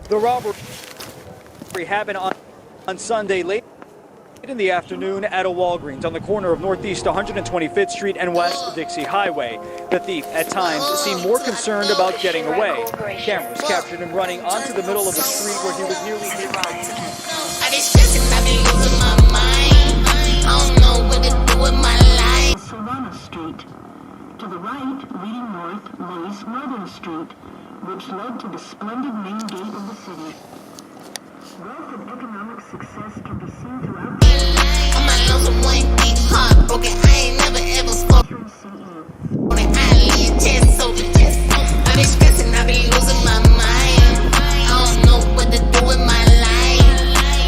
The robbery happened on Sunday late in the afternoon at a Walgreens on the corner of Northeast 125th Street and West Dixie Highway. The thief at times seemed more concerned about getting away. Cameras captured him running onto the middle of the street where he was nearly hit. I've been stressing, I've been losing my mind. I don't know what to do with my life. Savannah Street. To the right, leading north, lays Northern Street, which led to the splendid main gate of the city. Wealth and economic success can be seen throughout the On my lungs with one deep heartbroken. I ain't never ever spoken. On an island, chest open. I've been stressing, I've been losing my mind. I don't know what to do with my life.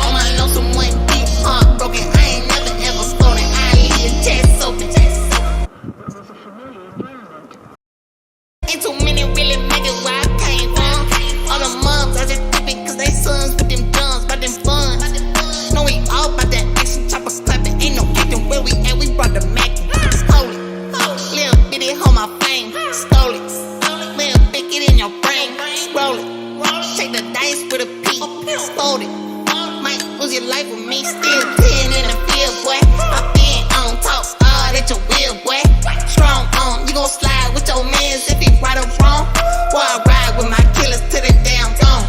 On my lungs with one deep heartbroken. I ain't never ever spoken. Island, chest open. It was a familiar environment. Ain't too many really make it where I came from. All the moms, I just dip it cause they sons with them guns, by them funds. Know we all about that action, chopper clapping, ain't no acting where we at, we brought the Mac. Hold it, little bitty hold my fame, stole it. Little bit get in your brain, roll it. Take the dice with a P, fold it. Might lose your life with me, still 10 in the field, boy. I been on top, all that you will, boy. Strong on, you gon' slide with your mans if he right or wrong. Boy, I ride with my killers to the damn zone.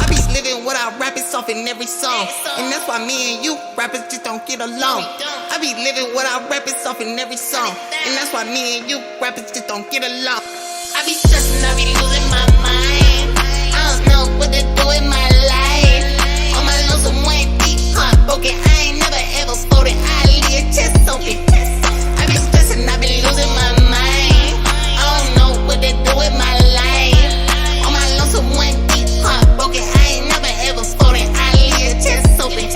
I be living what I rap, it's off in every song. And that's why me and you rappers just don't get along. I be living what I rap, it's off in every song. And that's why me and you rappers just don't get along. I be stressing, I be losing my mind. I don't know what to do in my life. On my lonesome went deep, heartbroken. I ain't never ever folded. I leave your chest open. I be stressing, I be losing my mind. I don't know what to do with my life. On my lonesome went deep, heartbroken. I ain't never ever folded. I leave your chest open.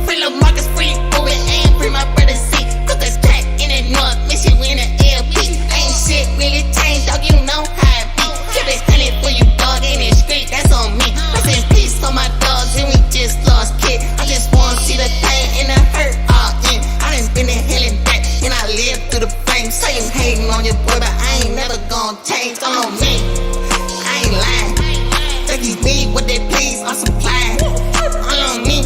Free little Marcus, free Ruben, and free my brother C. Cause there's pack in the North, Michigan in the LP. Ain't shit really changed, dog, you know how it be. Keep it honey for you, dog, in the street, that's on me. Rest in peace for my dogs, and we just lost kid. I just wanna see the pain and the hurt all in. I done been in hell and back, and I lived through the flames. Say you hating on your boy, but I ain't never gonna change. All on me, I ain't lying. Turkeys need what they please, I'm supplying. All on me,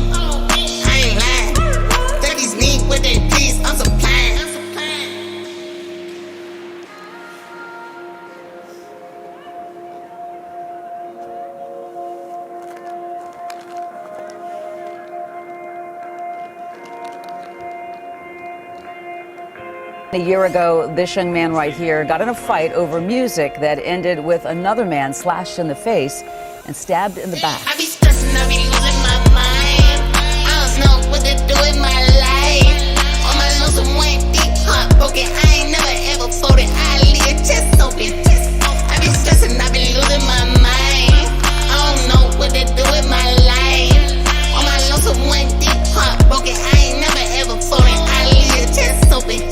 I ain't lying. Turkeys need what they please, I'm supplying. A year ago, this young man right here got in a fight over music that ended with another man slashed in the face and stabbed in the back. I be stressing, I be losing my mind. I don't know what to do with my life. On my lonesome went deep, heartbroken. I ain't never ever folded. I leave your chest open. I be stressing, I be losing my mind. I don't know what to do with my life. On my lonesome went deep, heartbroken. I ain't never ever folded. I leave your chest open.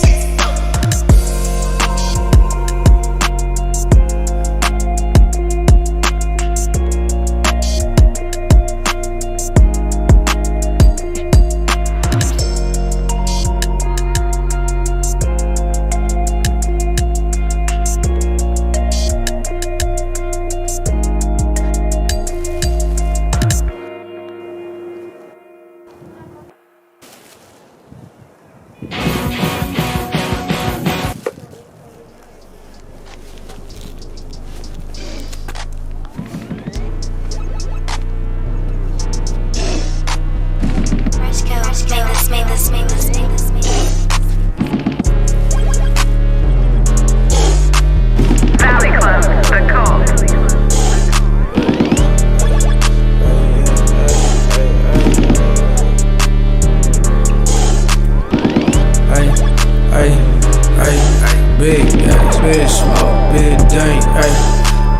Big gas, big smoke, big dank, ayy.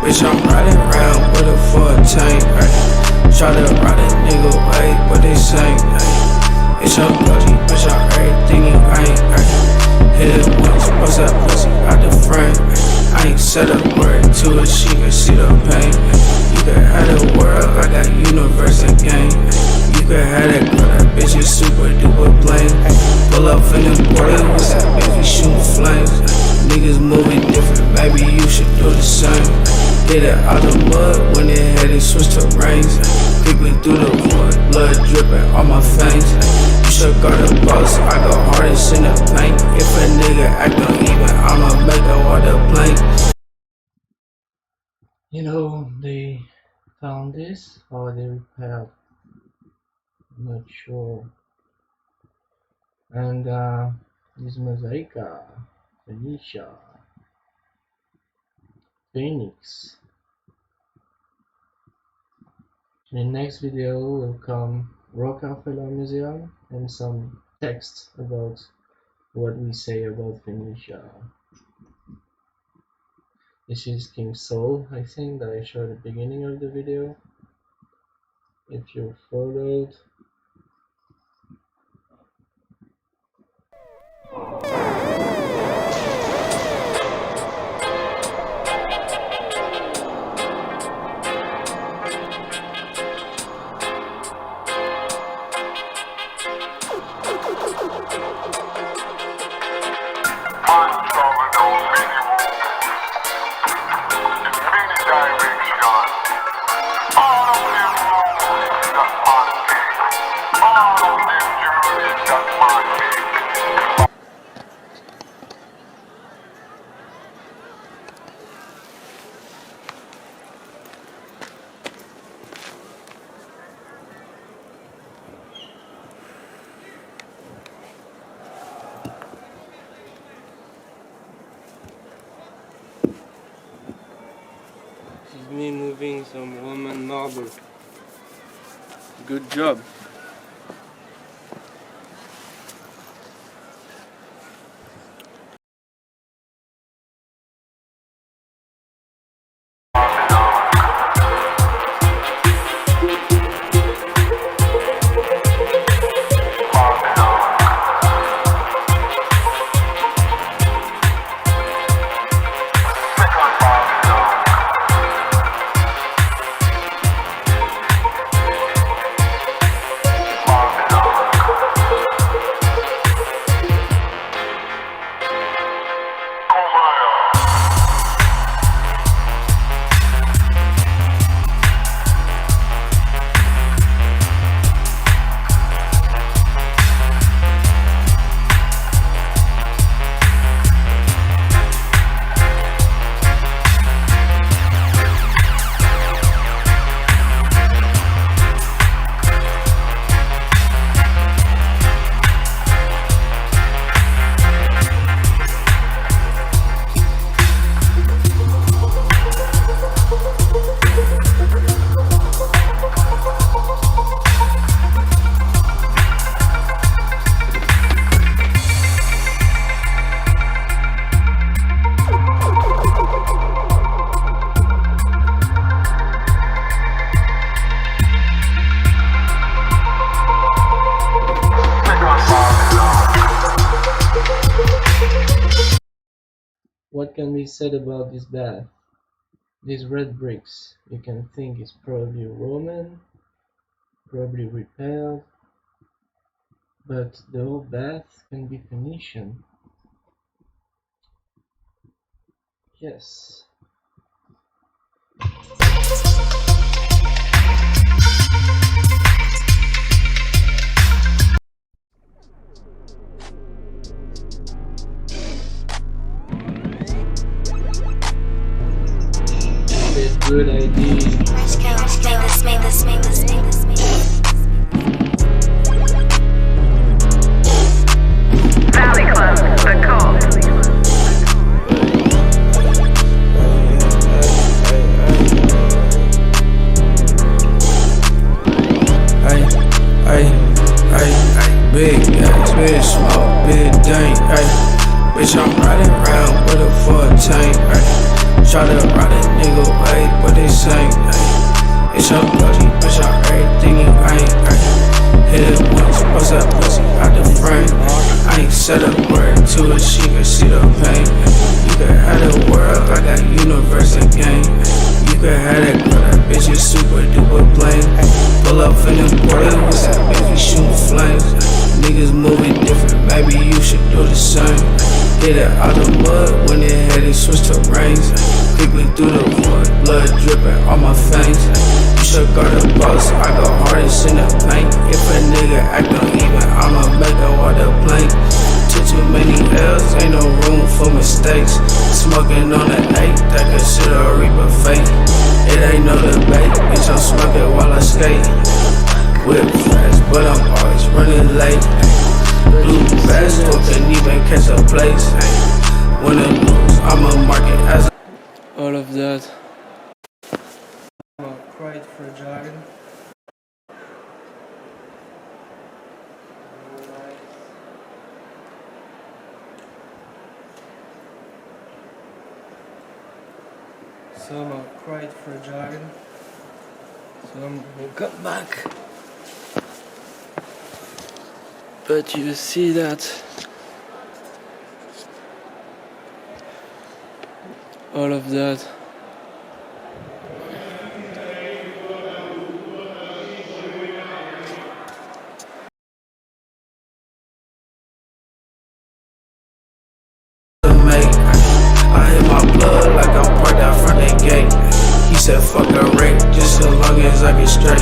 Bitch, I'm riding around with a full tank, ayy. Try to ride a nigga away, but they sank, ayy. It's your bloody, bitch, I'm everything you ain't, ayy. Hit it once, bust that pussy out the frame, ayy. I ain't said a word to her, she can see the pain, ayy. You can have the world, I got universe again, ayy. You can have that girl, that bitch is super duper plain, ayy. Pull up in the border, what's that baby shooting flames, ayy. Niggas moving different, maybe you should do the same. Get it out the mud when it headed switch to rains. Creeping through the wood, blood dripping on my face. You should guard the boss, I go hardest in the paint. If a nigga act uneven, I'ma make the water blank. You know, they found this or they repaired. I'm not sure. And this mosaica, Phoenicia, Phoenix. In the next video will come Rockefeller Museum and some text about what we say about Phoenicia. This is King Saul, I think, that I showed at the beginning of the video. If you followed. Direction. All of them know the is me moving some Roman marble. Good job. What can be said about this bath? These red bricks, you can think is probably Roman, probably repaired, but the whole bath can be Phoenician. Yes. Good idea. Make this. Valley Club, the cult. Big ass, big smoke, big dank, ayy. Bitch, I'm riding around with a full tank, ayy. Try to ride a nigga way, but they sing, ayy. It's your buddy, bitch, I'm everything you ain't, ayy. Hit it once, bust that pussy out the frame. I ain't said a word to her, she can see the pain. You can have the world, I got universe again. You can have that girl, that bitch is super duper blame. Pull up in the border with that baby shooting flames. Niggas moving different, maybe you should do the same. Get it out the mud when it had it switch to rains. Quickly through the wood, blood dripping on my face. You should guard the boss, I go hardest in the paint. If a nigga act uneven, I'ma make a water blank. Too many L's, ain't no room for mistakes. Smoking on the 8, that consider a reaper fate. It ain't no debate, bitch, I'm smoking while I skate. Whip fast, but I'm always running late. Blue fast, couldn't even catch a place. Win or lose, I'ma mark it as All of that. Quite fragile. Some are quite fragile. Some will come back. But you see that all of that I hit my blood like I'm parked out front of the gate. He said fuck a rate, just as long as I get straight.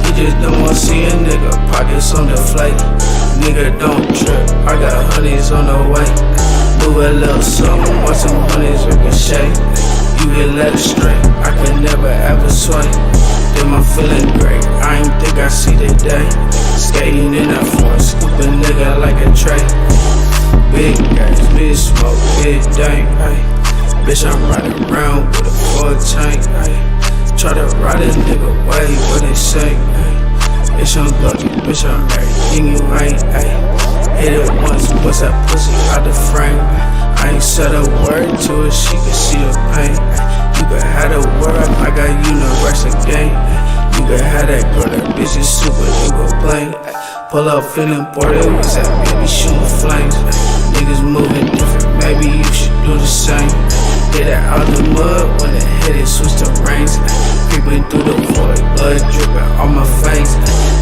He just don't wanna see a nigga pockets on the flake. Nigga don't trip, I got honeys on the way. Move a little something, want some honeys ricochet. You get led straight, I can never ever sway. Then I'm feeling great, I ain't think I see the day. Skating in that force, scoop a nigga like a tray. Big gas, big smoke, big dank, ayy. Bitch, I'm riding around with a full tank, ayy. Try to ride a nigga way, what they say, ayy. Bitch, I'm lucky, bitch, I'm everything you ain't, ayy. Hit it once, bust that pussy out the frame. I ain't said a word to her, she can see the pain. You can have the word, I got universal game. You can have that girl, that bitch is super, you go blame. Pull up feeling bored, it was that baby shooting flames. Niggas moving different, maybe you should do the same. Get it out the mud, when it hit it, switch the reins. Creeping through the void, blood dripping on my face.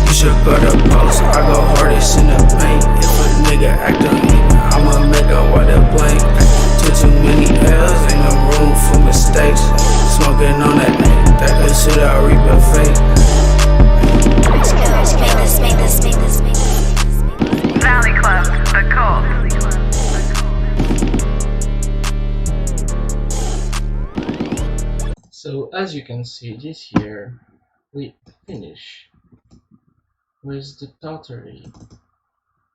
You should go to post, I go hardest in the paint. If a nigga act on me, I'ma make a water blank. Took too many L's, ain't no room for mistakes. Smoking on that nigga, that could sit out, reap a fate. Valley Club, the cult. So as you can see, this year we finish with the Tartary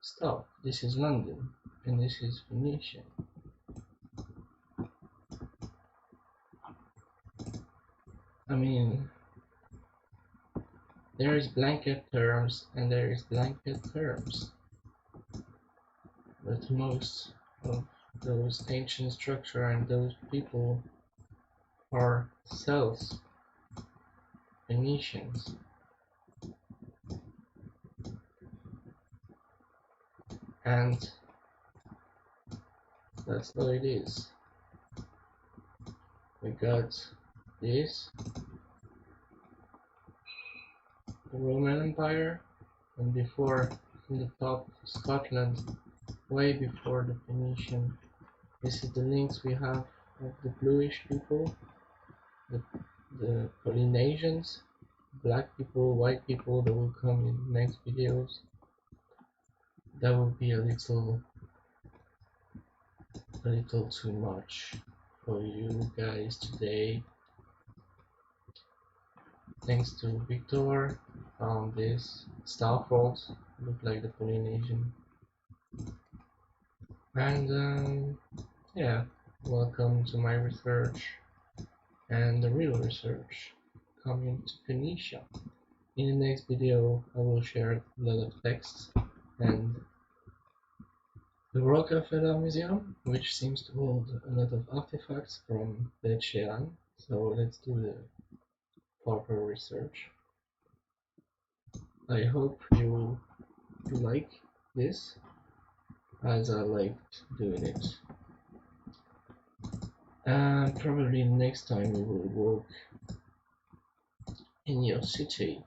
stuff. This is London and this is Phoenician. I mean, there is blanket terms and there is blanket terms, but most of those ancient structure and those people are Celts, Phoenicians, and that's how it is. We got this, the Roman Empire, and before in the top Scotland, way before the Phoenician. This is the links we have of the bluish people, the Polynesians, black people, white people that will come in next videos. That will be a little too much for you guys today. Thanks to Victor, found this starfrogs, look like the Polynesian. And yeah, welcome to my research and the real research coming to Phoenicia. In the next video I will share a lot of texts and the Rockefeller Museum, which seems to hold a lot of artifacts from Beit Shean. So let's do the proper research. I hope you like this as I liked doing it. And probably next time we will walk in your city,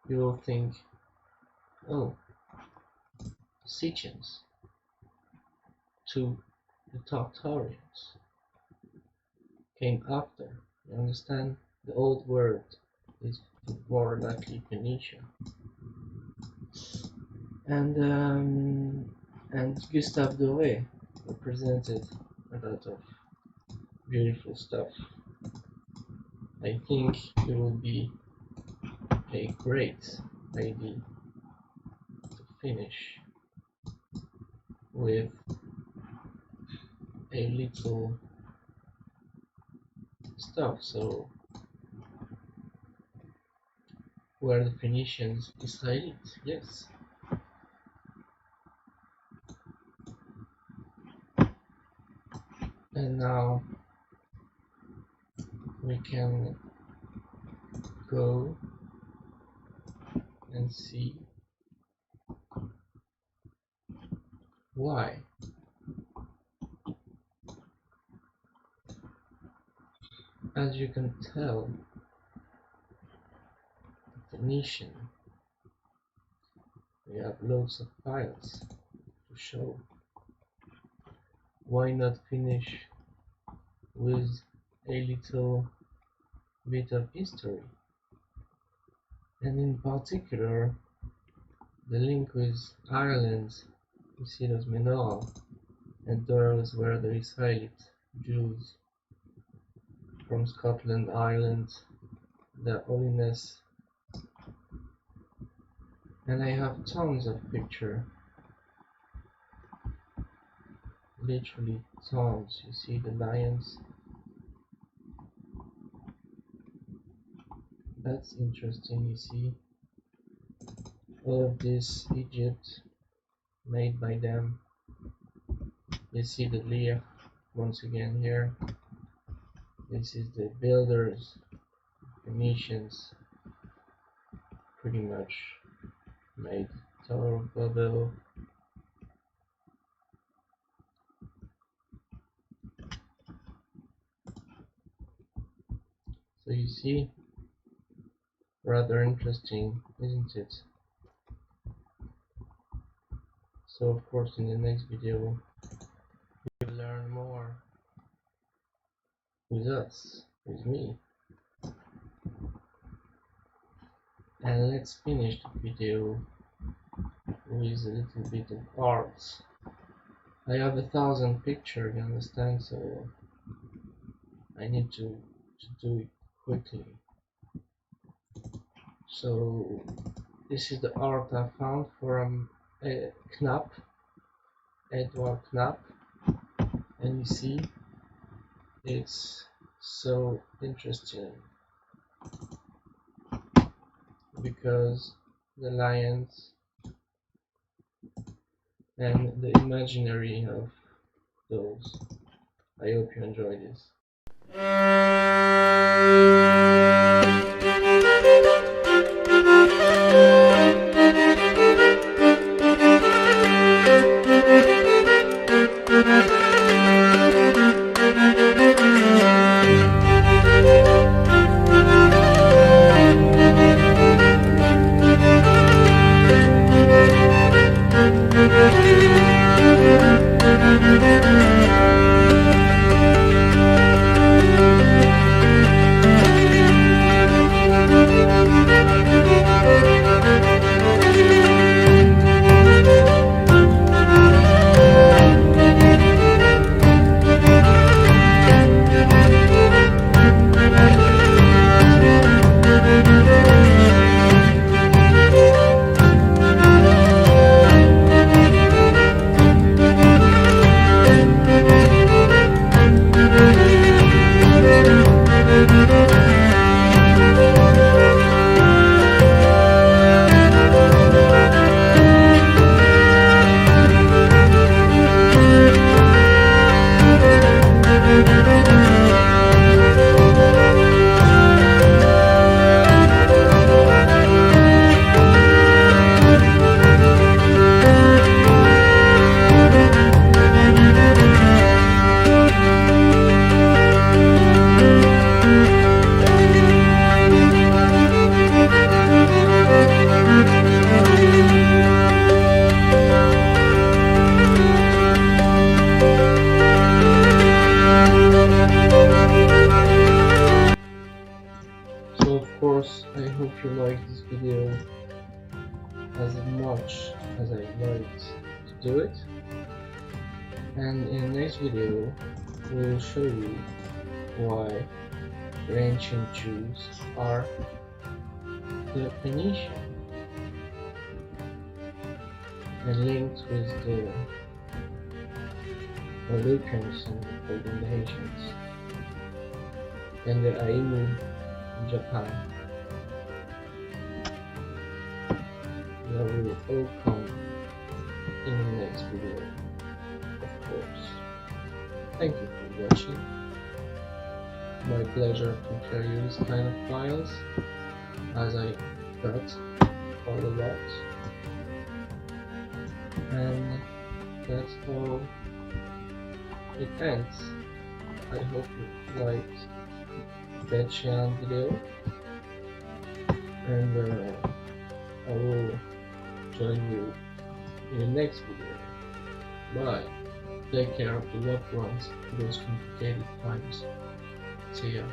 you will think, oh, Scythians to the Tartarians came after. You understand? The old word is more likely Phoenicia. And Gustave Doré represented a lot of beautiful stuff. I think it will be a great idea to finish with a little stuff. So were the Phoenicians Israelites? Yes. And now we can go and see why. As you can tell, the Phoenician, we have loads of files to show. Why not finish with a little bit of history? And in particular, the link with Ireland, you see those menorahs, and those were the Israelite Jews from Scotland, Ireland, their holiness. And I have tons of pictures literally tons. You see the lions. That's interesting. You see all of this Egypt made by them. You see the lyre once again here. This is the builders, Phoenicians, pretty much made Tower of Babel. So you see, rather interesting, isn't it? So of course in the next video you'll learn more with us, with me. And let's finish the video with a little bit of art. I have 1,000 pictures, you understand, so I need to do it quickly. So this is the art I found from Knapp, Edward Knapp, and you see it's so interesting because the lions and the imaginary of those. I hope you enjoy this. So of course I hope you liked this video as much as I liked to do it, and in the next video we will show you why the ancient Jews are the Phoenicians and linked with the mollucans and the Phoenicians and the Ainu in Japan. That will all come in the next video, of course. Thank you for watching. My pleasure to share you this kind of files, as I got quite a lot. And that's all it ends. I hope you liked Beit Shean video, and I will join you in the next video. Bye. Take care of the loved ones in those complicated times. See ya.